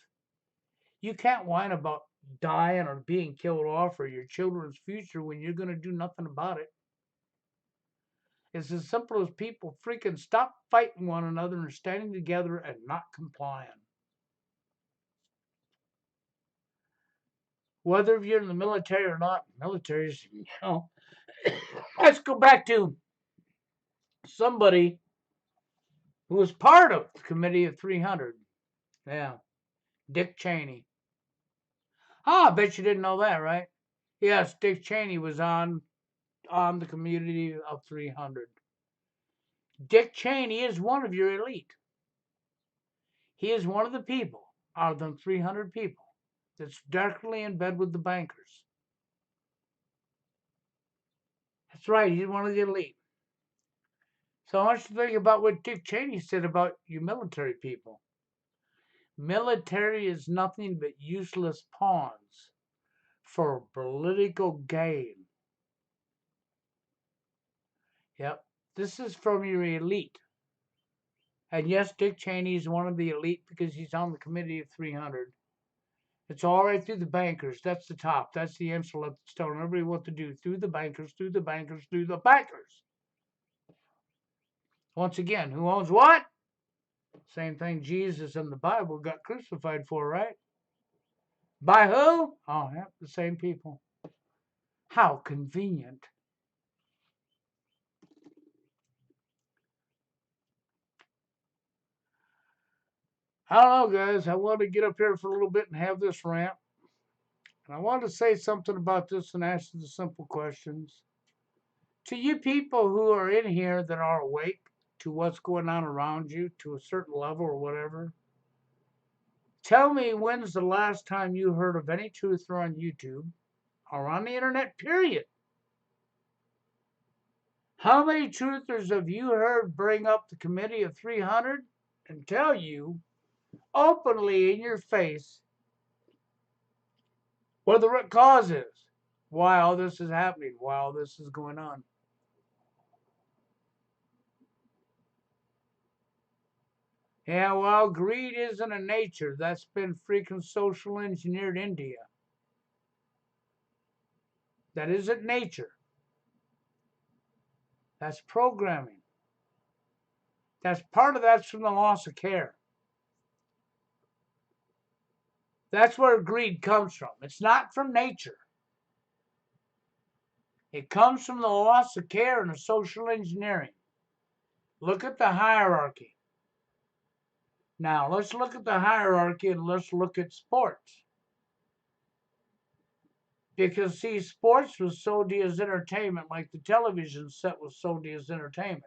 You can't whine about dying or being killed off or your children's future when you're going to do nothing about it. It's as simple as people freaking stop fighting one another and standing together and not complying. Whether you're in the military or not, militaries, let's go back to somebody who was part of the Committee of 300. Yeah, Dick Cheney. Oh, I bet you didn't know that, right? Yes, Dick Cheney was on the Committee of 300. Dick Cheney is one of your elite. He is one of the people out of them 300 people that's directly in bed with the bankers. That's right, he's one of the elite. So I want you to think about what Dick Cheney said about you military people. Military is nothing but useless pawns for political gain. Yep, this is from your elite. And yes, Dick Cheney is one of the elite because he's on the Committee of 300. It's all right through the bankers. That's the top. That's the insulate that's telling everybody what to do. Through the bankers, through the bankers, through the bankers. Once again, who owns what? Same thing Jesus and the Bible got crucified for, right? By who? Oh, yeah, the same people. How convenient. I don't know, guys. I wanted to get up here for a little bit and have this rant. And I wanted to say something about this and ask you the simple questions. To you people who are in here that are awake to what's going on around you to a certain level or whatever, tell me when's the last time you heard of any truther on YouTube or on the internet, period? How many truthers have you heard bring up the Committee of 300 and tell you openly in your face what the root cause is? Why all this is happening, why all this is going on. Yeah, well, greed isn't a nature. That's been freaking social engineered into you. That isn't nature. That's programming. That's from the loss of care. That's where greed comes from. It's not from nature. It comes from the loss of care and the social engineering. Look at the hierarchy. Now, let's look at the hierarchy and let's look at sports. Because, see, sports was sold as entertainment like the television set was sold as entertainment.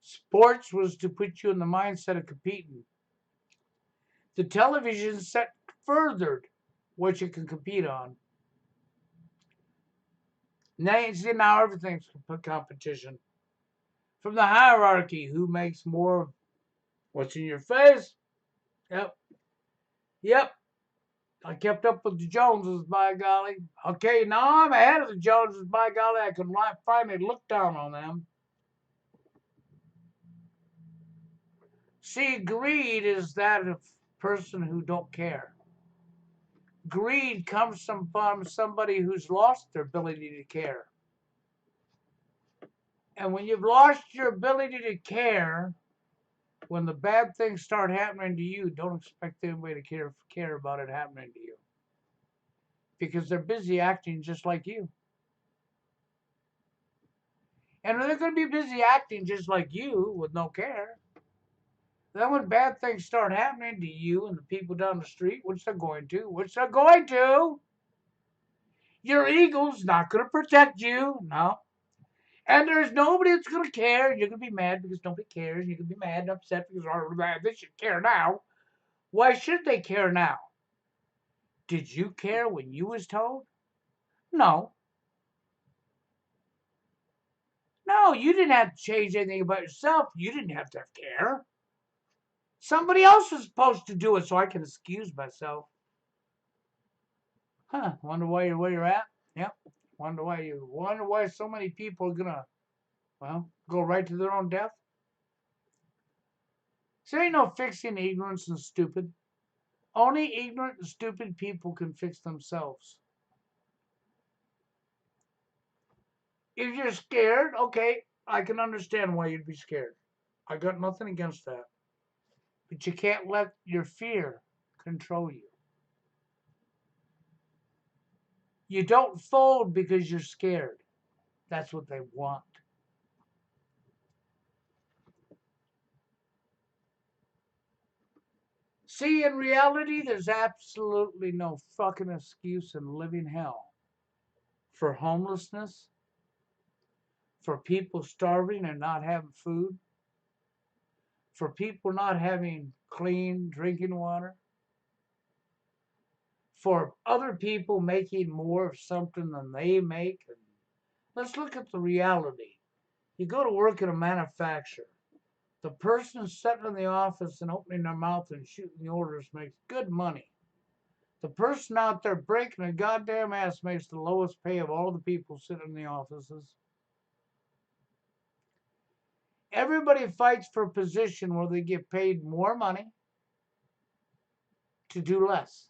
Sports was to put you in the mindset of competing. The television set furthered what you can compete on. Now everything's competition. From the hierarchy, who makes more? What's in your face? Yep. Yep. I kept up with the Joneses, by golly. Okay, now I'm ahead of the Joneses, by golly. I can finally look down on them. See, greed is that of person who don't care. Greed comes from somebody who's lost their ability to care. And when you've lost your ability to care, when the bad things start happening to you, don't expect anybody to care about it happening to you. Because they're busy acting just like you. And they're going to be busy acting just like you with no care. Then when bad things start happening to you and the people down the street, which they're going to, your ego's not going to protect you. No. And there's nobody that's going to care. You're going to be mad because nobody cares. You're going to be mad and upset because they should care now. Why should they care now? Did you care when you was told? No. No, you didn't have to change anything about yourself. You didn't have to care. Somebody else was supposed to do it, so I can excuse myself. Wonder why you're where you're at? Yep. Wonder why so many people are gonna, go right to their own death? So there ain't no fixing ignorance and stupid. Only ignorant and stupid people can fix themselves. If you're scared, okay, I can understand why you'd be scared. I got nothing against that. But you can't let your fear control you. You don't fold because you're scared. That's what they want. See, in reality, there's absolutely no fucking excuse in living hell for homelessness, for people starving and not having food, for people not having clean drinking water, for other people making more of something than they make. And let's look at the reality. You go to work in a manufacturer. The person sitting in the office and opening their mouth and shooting the orders makes good money. The person out there breaking a goddamn ass makes the lowest pay of all the people sitting in the offices. Everybody fights for a position where they get paid more money to do less.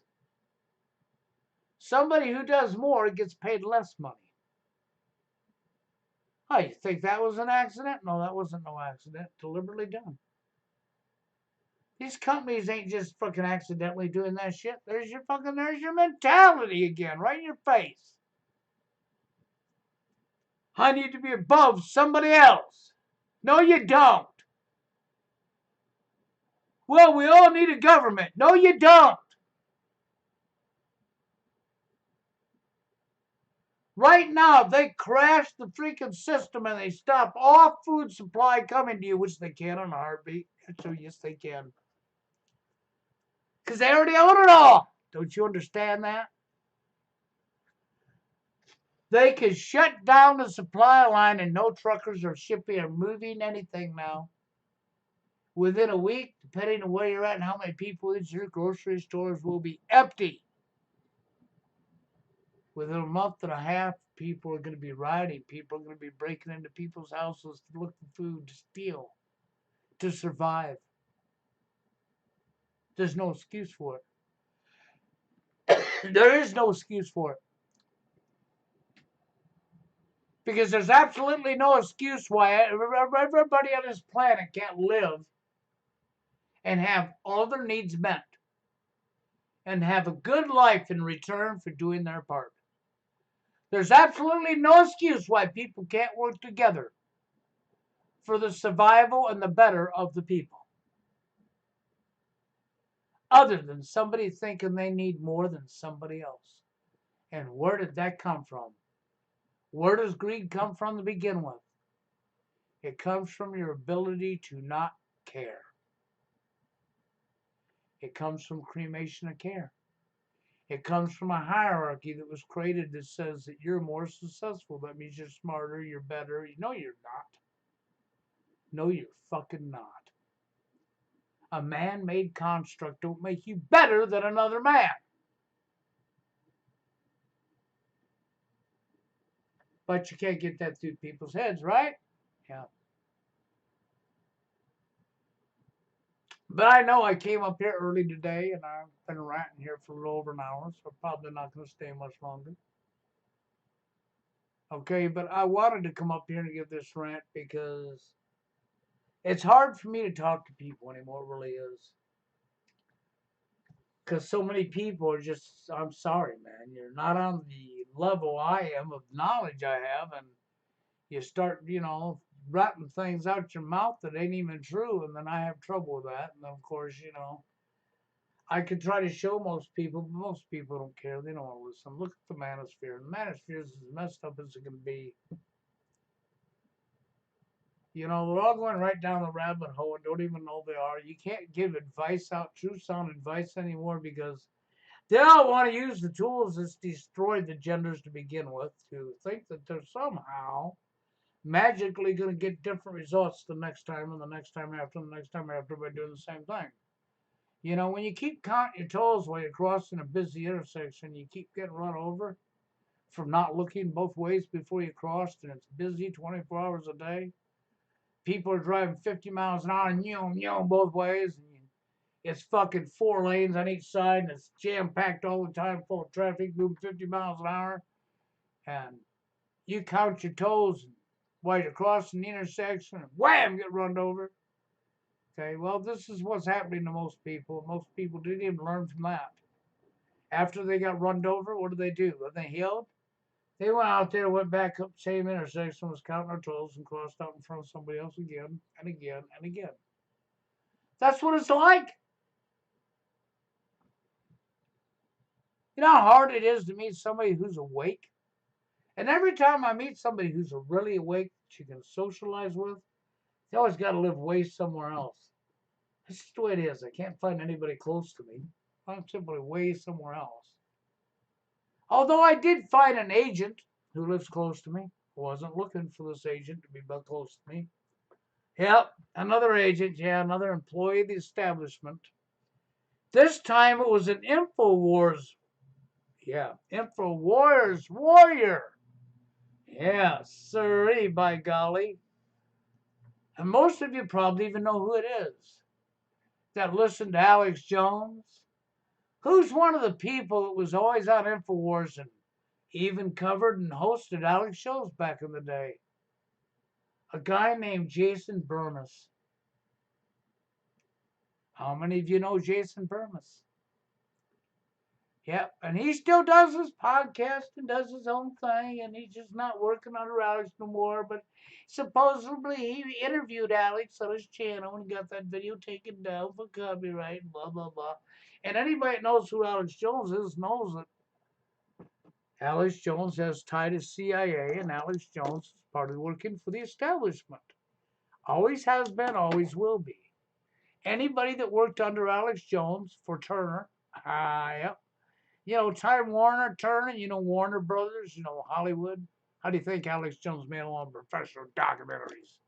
Somebody who does more gets paid less money. Oh, you think that was an accident? No, that wasn't no accident. Deliberately done. These companies ain't just fucking accidentally doing that shit. There's your mentality again, right in your face. I need to be above somebody else. No, you don't. Well, we all need a government. No, you don't. Right now, they crash the freaking system and they stop all food supply coming to you, which they can in a heartbeat. So, yes, they can. Because they already own it all. Don't you understand that? They can shut down the supply line and no truckers are shipping or moving anything now. Within a week, depending on where you're at and how many people is, your grocery stores will be empty. Within a month and a half, people are going to be rioting. People are going to be breaking into people's houses to look for food, to steal, to survive. There's no excuse for it. There is no excuse for it. Because there's absolutely no excuse why everybody on this planet can't live and have all their needs met and have a good life in return for doing their part. There's absolutely no excuse why people can't work together for the survival and the better of the people. Other than somebody thinking they need more than somebody else. And where did that come from? Where does greed come from to begin with? It comes from your ability to not care. It comes from cremation of care. It comes from a hierarchy that was created that says that you're more successful. That means you're smarter, you're better. No, you're not. No, you're fucking not. A man-made construct don't make you better than another man. But you can't get that through people's heads, right? Yeah. But I know I came up here early today and I've been ranting here for a little over an hour, so I'm probably not going to stay much longer. Okay, but I wanted to come up here and give this rant because it's hard for me to talk to people anymore, it really is. Because so many people are just, I'm sorry, man, you're not on the level I am of knowledge I have, and you start, ratting things out your mouth that ain't even true, and then I have trouble with that. And of course, I could try to show most people, but most people don't care. They don't want to listen. Look at the manosphere. The manosphere is as messed up as it can be. They're all going right down the rabbit hole and don't even know they are. You can't give advice out, true sound advice anymore because they all want to use the tools that's destroyed the genders to begin with to think that they're somehow magically going to get different results the next time and the next time after and the next time after by doing the same thing. When you keep counting your toes while you're crossing a busy intersection, you keep getting run over from not looking both ways before you crossed, and it's busy 24 hours a day. People are driving 50 miles an hour and both ways. And it's fucking 4 lanes on each side, and it's jam packed all the time, full of traffic, moving 50 miles an hour. And you count your toes while you're crossing the intersection, and wham, get run over. Okay, well, this is what's happening to most people. Most people didn't even learn from that. After they got run over, what did they do? When they healed, they went out there, went back up the same intersection, was counting their toes, and crossed out in front of somebody else again and again and again. That's what it's like. You know how hard it is to meet somebody who's awake? And every time I meet somebody who's really awake that you can socialize with, they always got to live way somewhere else. That's just the way it is. I can't find anybody close to me. I'm simply way somewhere else. Although I did find an agent who lives close to me. I wasn't looking for this agent to be close to me. Yep, another agent. Yeah, another employee of the establishment. This time it was an InfoWars. Yeah, InfoWars warrior. Yeah, sirree, by golly. And most of you probably even know who it is that listened to Alex Jones. Who's one of the people that was always on InfoWars and even covered and hosted Alex shows back in the day? A guy named Jason Bermas. How many of you know Jason Bermas? Yep, and he still does his podcast and does his own thing, and he's just not working under Alex no more. But supposedly he interviewed Alex on his channel and got that video taken down for copyright, blah blah blah. And anybody that knows who Alex Jones is knows that Alex Jones has tied to CIA, and Alex Jones is part of working for the establishment. Always has been, always will be. Anybody that worked under Alex Jones for Turner, yep. Time Warner, Turner, Warner Brothers, Hollywood. How do you think Alex Jones made a lot of professional documentaries?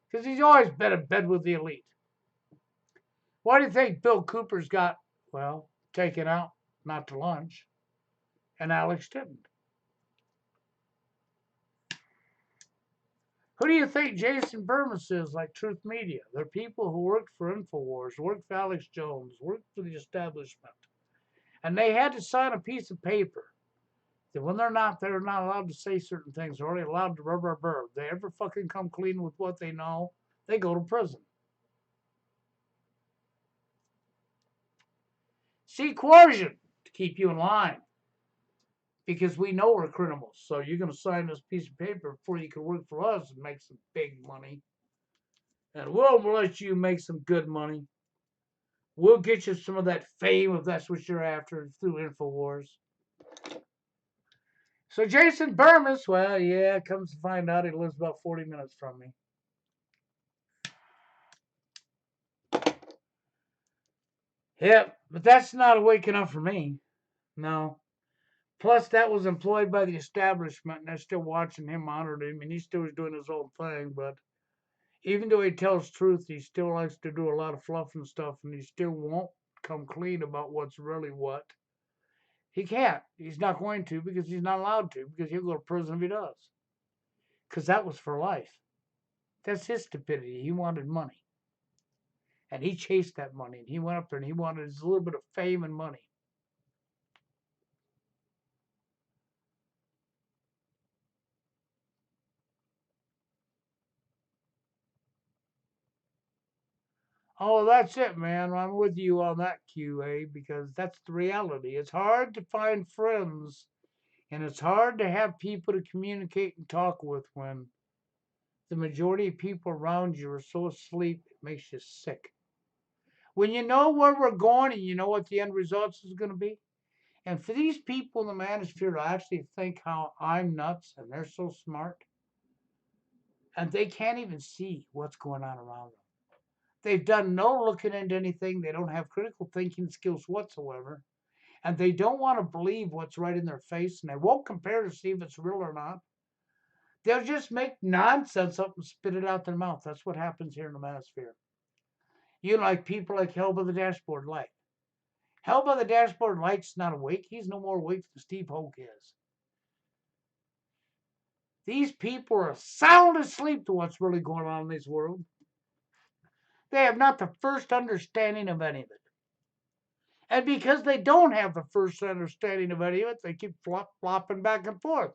Because he's always been in bed with the elite. Why do you think Bill Cooper's got, well, taken out, not to lunch, and Alex didn't? Who do you think Jason Bermas is, like Truth Media? They're people who worked for InfoWars, worked for Alex Jones, worked for the establishment. And they had to sign a piece of paper that when they're not allowed to say certain things. They're only allowed to rubber. If they ever fucking come clean with what they know, they go to prison. See, coercion to keep you in line. Because we know we're criminals. So you're going to sign this piece of paper before you can work for us and make some big money. And we'll let you make some good money. We'll get you some of that fame if that's what you're after through InfoWars. So Jason Bermas, well, yeah, comes to find out he lives about 40 minutes from me. Yep, but that's not waking up for me. No. Plus, that was employed by the establishment, and they're still watching him, monitoring him, and he still is doing his own thing. But even though he tells truth, he still likes to do a lot of fluff and stuff, and he still won't come clean about what's really what. He can't. He's not going to because he's not allowed to because he'll go to prison if he does. Because that was for life. That's his stupidity. He wanted money. And he chased that money. And he went up there and he wanted his little bit of fame and money. Oh, that's it, man. I'm with you on that, QA, because that's the reality. It's hard to find friends and it's hard to have people to communicate and talk with when the majority of people around you are so asleep it makes you sick. When you know where we're going and you know what the end results is going to be, and for these people in the manosphere to actually think how I'm nuts and they're so smart, and they can't even see what's going on around them. They've done no looking into anything. They don't have critical thinking skills whatsoever. And they don't want to believe what's right in their face. And they won't compare to see if it's real or not. They'll just make nonsense up and spit it out their mouth. That's what happens here in the manosphere. You like people like Hell by the Dashboard Light. Hell by the Dashboard Light's not awake. He's no more awake than Steve Hoke is. These people are sound asleep to what's really going on in this world. They have not the first understanding of any of it. And because they don't have the first understanding of any of it, they keep flopping back and forth.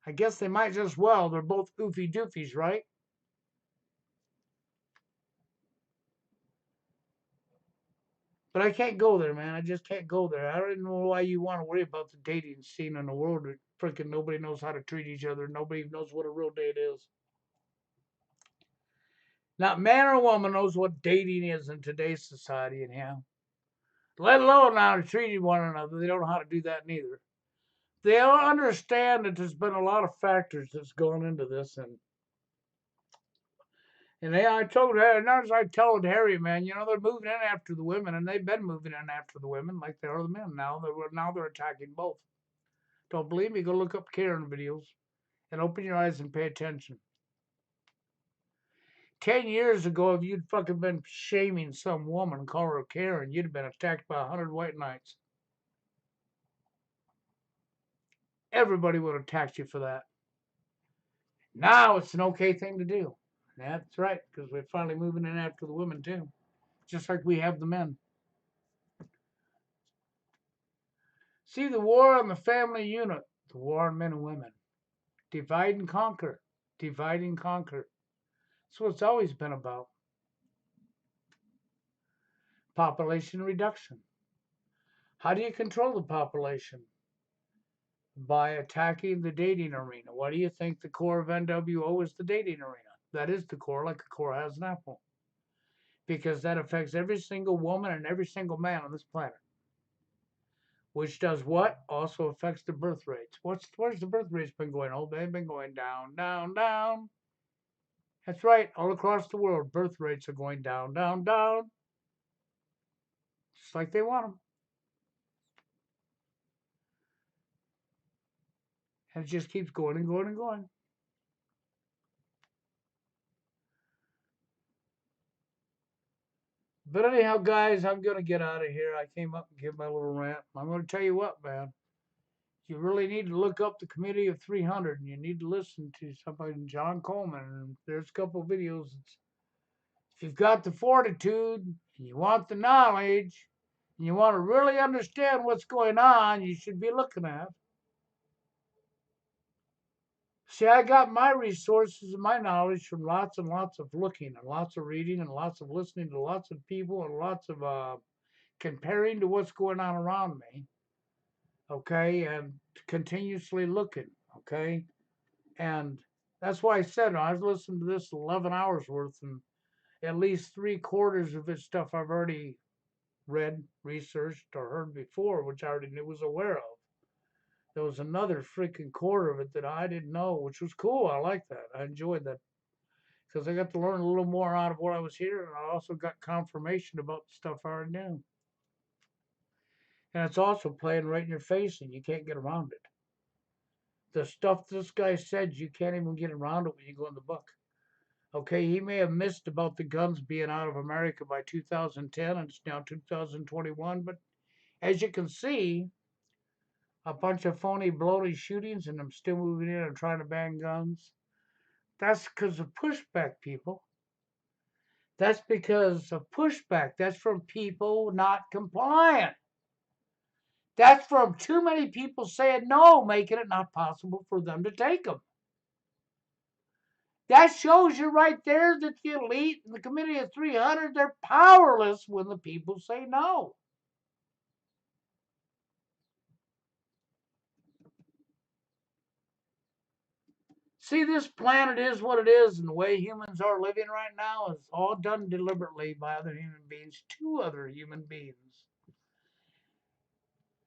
I guess they might just well. They're both oofy doofies, right? But I can't go there, man. I just can't go there. I don't know why you want to worry about the dating scene in the world. Freaking nobody knows how to treat each other. Nobody knows what a real date is. Not man or woman knows what dating is in today's society, anyhow. Let alone how to treat one another. They don't know how to do that neither. They all understand that there's been a lot of factors that's gone into this, and I told her, and as I told Harry, man, they're moving in after the women, and they've been moving in after the women like they are the men. Now they're attacking both. Don't believe me? Go look up Karen videos and open your eyes and pay attention. 10 years ago, if you'd fucking been shaming some woman, call her a Karen, you'd have been attacked by 100 white knights. Everybody would have attacked you for that. Now it's an okay thing to do. That's right, because we're finally moving in after the women too, just like we have the men. See, the war on the family unit, the war on men and women. Divide and conquer. Divide and conquer. That's what it's always been about. Population reduction. How do you control the population? By attacking the dating arena. Why do you think the core of NWO is the dating arena? That is the core, like a core has an apple. Because that affects every single woman and every single man on this planet. Which does what? Also affects the birth rates. Where's the birth rates been going? Oh, they've been going down, down, down. That's right. All across the world, birth rates are going down, down, down. Just like they want them. And it just keeps going and going and going. But anyhow, guys, I'm going to get out of here. I came up and give my little rant. I'm going to tell you what, man. You really need to look up the Committee of 300 and you need to listen to somebody, John Coleman. And there's a couple of videos. If you've got the fortitude and you want the knowledge and you want to really understand what's going on, you should be looking at. See, I got my resources and my knowledge from lots and lots of looking and lots of reading and lots of listening to lots of people and lots of comparing to what's going on around me. Okay, and continuously looking. Okay, and that's why I said I was listening to this 11 hours worth, and at least 3/4 of it's stuff I've already read, researched, or heard before, which I already was aware of. There was another freaking quarter of it that I didn't know, which was cool. I like that. I enjoyed that because I got to learn a little more out of what I was hearing. And I also got confirmation about the stuff I already knew. And it's also playing right in your face, and you can't get around it. The stuff this guy said, you can't even get around it when you go in the book. Okay, he may have missed about the guns being out of America by 2010, and it's now 2021, but As you can see, a bunch of phony, bloated shootings, and I'm still moving in and trying to ban guns. That's because of pushback, people. That's because of pushback. That's from people not compliant. That's from too many people saying no, making it not possible for them to take them. That shows you right there that the elite and the committee of 300, they're powerless when the people say no. See, this planet is what it is, and the way humans are living right now is all done deliberately by other human beings to other human beings.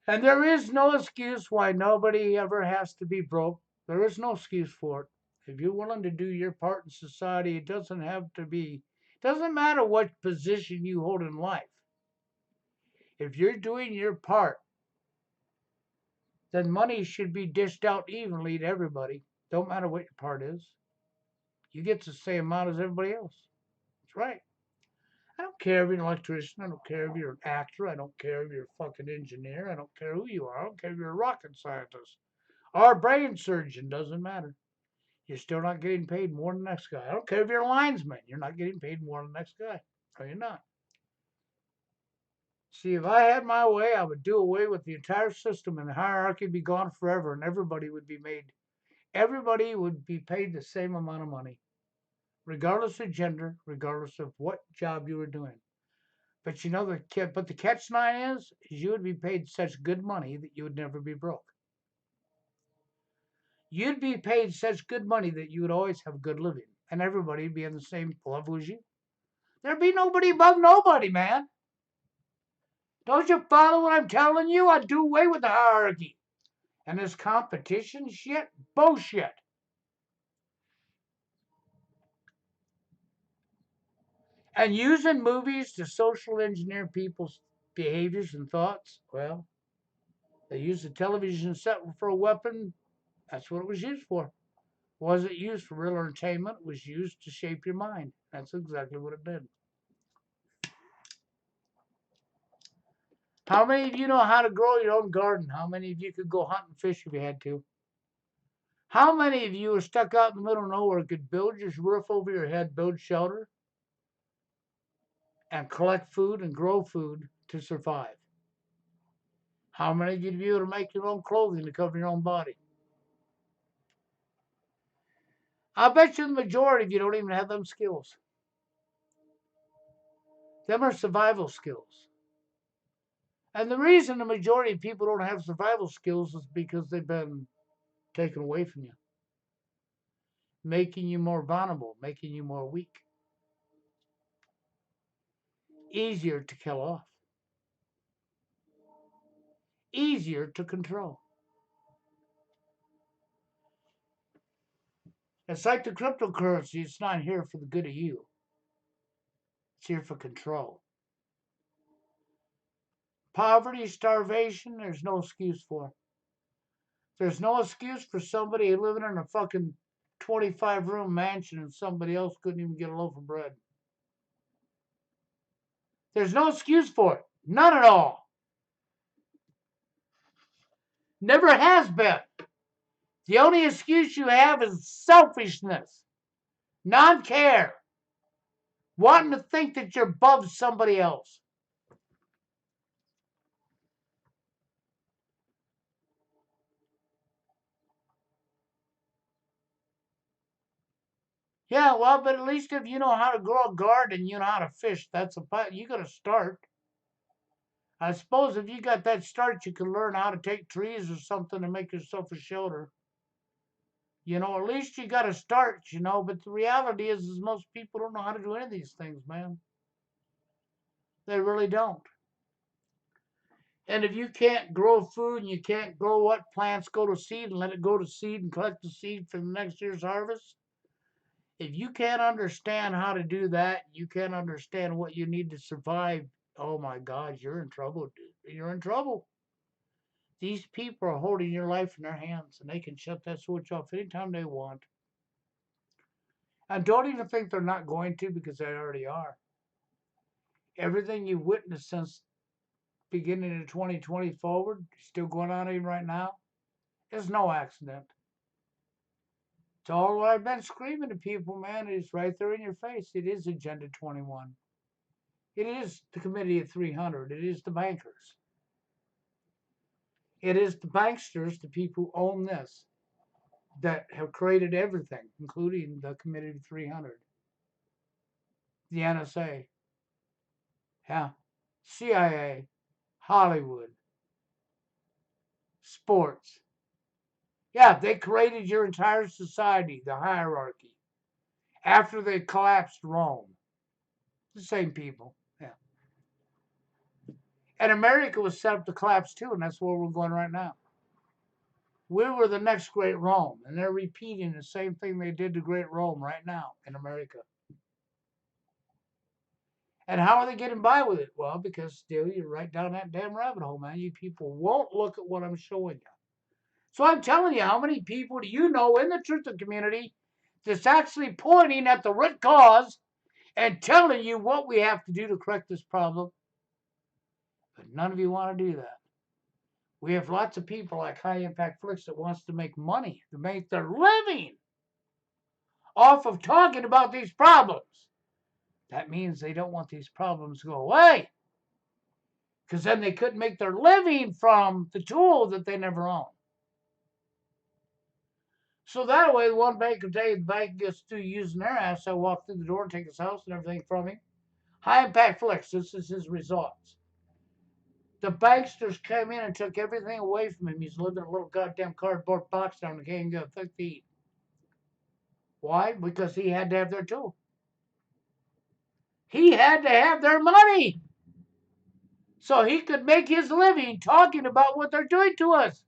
And there is no excuse why nobody ever has to be broke. There is no excuse for it. If you're willing to do your part in society, it doesn't have to be, doesn't matter what position you hold in life. If you're doing your part, then money should be dished out evenly to everybody. Don't matter what your part is. You get the same amount as everybody else. That's right. I don't care if you're an electrician. I don't care if you're an actor. I don't care if you're a fucking engineer. I don't care who you are. I don't care if you're a rocket scientist or a brain surgeon. Doesn't matter. You're still not getting paid more than the next guy. I don't care if you're a linesman. You're not getting paid more than the next guy. No, you're not. See, if I had my way, I would do away with the entire system and the hierarchy would be gone forever and everybody would be paid the same amount of money, regardless of gender, regardless of what job you were doing. But you know the catch nine is you would be paid such good money that you would never be broke. You'd be paid such good money that you would always have good living, and everybody would be in the same level as you. There'd be nobody above nobody, man. Don't you follow what I'm telling you? I'd do away with the hierarchy. And this competition shit, bullshit. And using movies to social engineer people's behaviors and thoughts, well, they used the television set for a weapon. That's what it was used for. Wasn't used for real entertainment. It was used to shape your mind. That's exactly what it did. How many of you know how to grow your own garden? How many of you could go hunt and fish if you had to? How many of you are stuck out in the middle of nowhere could build your roof over your head, build shelter, and collect food and grow food to survive? How many of you are able to make your own clothing to cover your own body? I bet you the majority of you don't even have them skills. Them are survival skills. And the reason the majority of people don't have survival skills is because they've been taken away from you, making you more vulnerable, making you more weak, easier to kill off, easier to control. It's like the cryptocurrency, it's not here for the good of you, it's here for control. Poverty, starvation, there's no excuse for. There's no excuse for somebody living in a fucking 25-room mansion and somebody else couldn't even get a loaf of bread. There's no excuse for it. None at all. Never has been. The only excuse you have is selfishness, non care, wanting to think that you're above somebody else. Yeah, well, but at least if you know how to grow a garden, you know how to fish. You got to start. I suppose if you got that start, you can learn how to take trees or something and make yourself a shelter. At least you got to start. But the reality is most people don't know how to do any of these things, man. They really don't. And if you can't grow food and you can't grow what plants go to seed and let it go to seed and collect the seed for the next year's harvest, if you can't understand how to do that, you can't understand what you need to survive. Oh my God, you're in trouble, dude. You're in trouble. These people are holding your life in their hands and they can shut that switch off anytime they want. And don't even think they're not going to because they already are. Everything you've witnessed since beginning of 2020 forward, still going on even right now, it's no accident. It's all what I've been screaming to people, man, is right there in your face. It is Agenda 21. It is the Committee of 300. It is the bankers. It is the banksters, the people who own this, that have created everything, including the Committee of 300, the NSA, yeah, CIA, Hollywood, sports. Yeah, they created your entire society, the hierarchy, after they collapsed Rome. The same people, yeah. And America was set up to collapse too, and that's where we're going right now. We were the next great Rome, and they're repeating the same thing they did to great Rome right now in America. And how are they getting by with it? Well, because still you're right down that damn rabbit hole, man. You people won't look at what I'm showing you. So I'm telling you, how many people do you know in the Tristan community that's actually pointing at the root cause and telling you what we have to do to correct this problem? But none of you want to do that. We have lots of people like High Impact Flicks that wants to make money, to make their living off of talking about these problems. That means they don't want these problems to go away, because then they couldn't make their living from the tool that they never owned. So that way, one banker day, the bank gets through using their ass. I walk through the door and take his house and everything from him. High Impact Flicks, this is his results. The banksters came in and took everything away from him. He's living in a little goddamn cardboard box down the can't go thick to eat. Why? Because he had to have their tool. He had to have their money so he could make his living talking about what they're doing to us.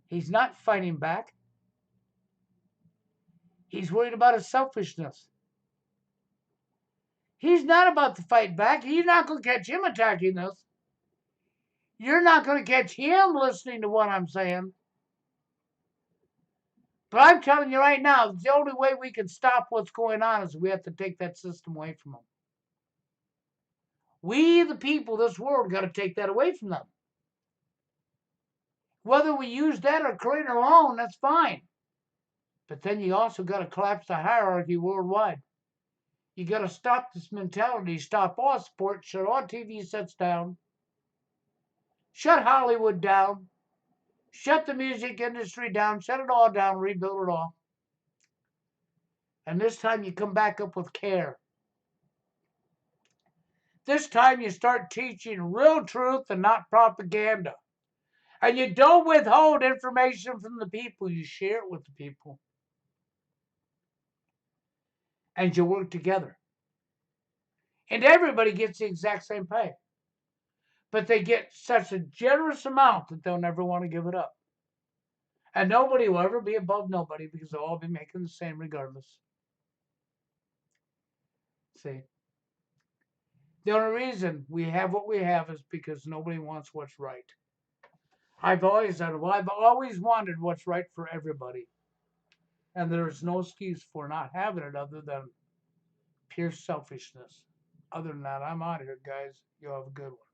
He's not fighting back. He's worried about his selfishness. He's not about to fight back. You're not going to catch him attacking us. You're not going to catch him listening to what I'm saying. But I'm telling you right now, the only way we can stop what's going on is we have to take that system away from them. We, the people of this world, got to take that away from them. Whether we use that or create our own, that's fine. But then you also got to collapse the hierarchy worldwide. You got to stop this mentality, stop all sports, shut all TV sets down, shut Hollywood down, shut the music industry down, shut it all down, rebuild it all. And this time you come back up with care. This time you start teaching real truth and not propaganda. And you don't withhold information from the people, you share it with the people. And you work together. And everybody gets the exact same pay. But they get such a generous amount that they'll never want to give it up. And nobody will ever be above nobody because they'll all be making the same regardless. See? The only reason we have what we have is because nobody wants what's right. I've always wanted what's right for everybody. And there's no excuse for not having it other than pure selfishness. Other than that, I'm out of here, guys. You have a good one.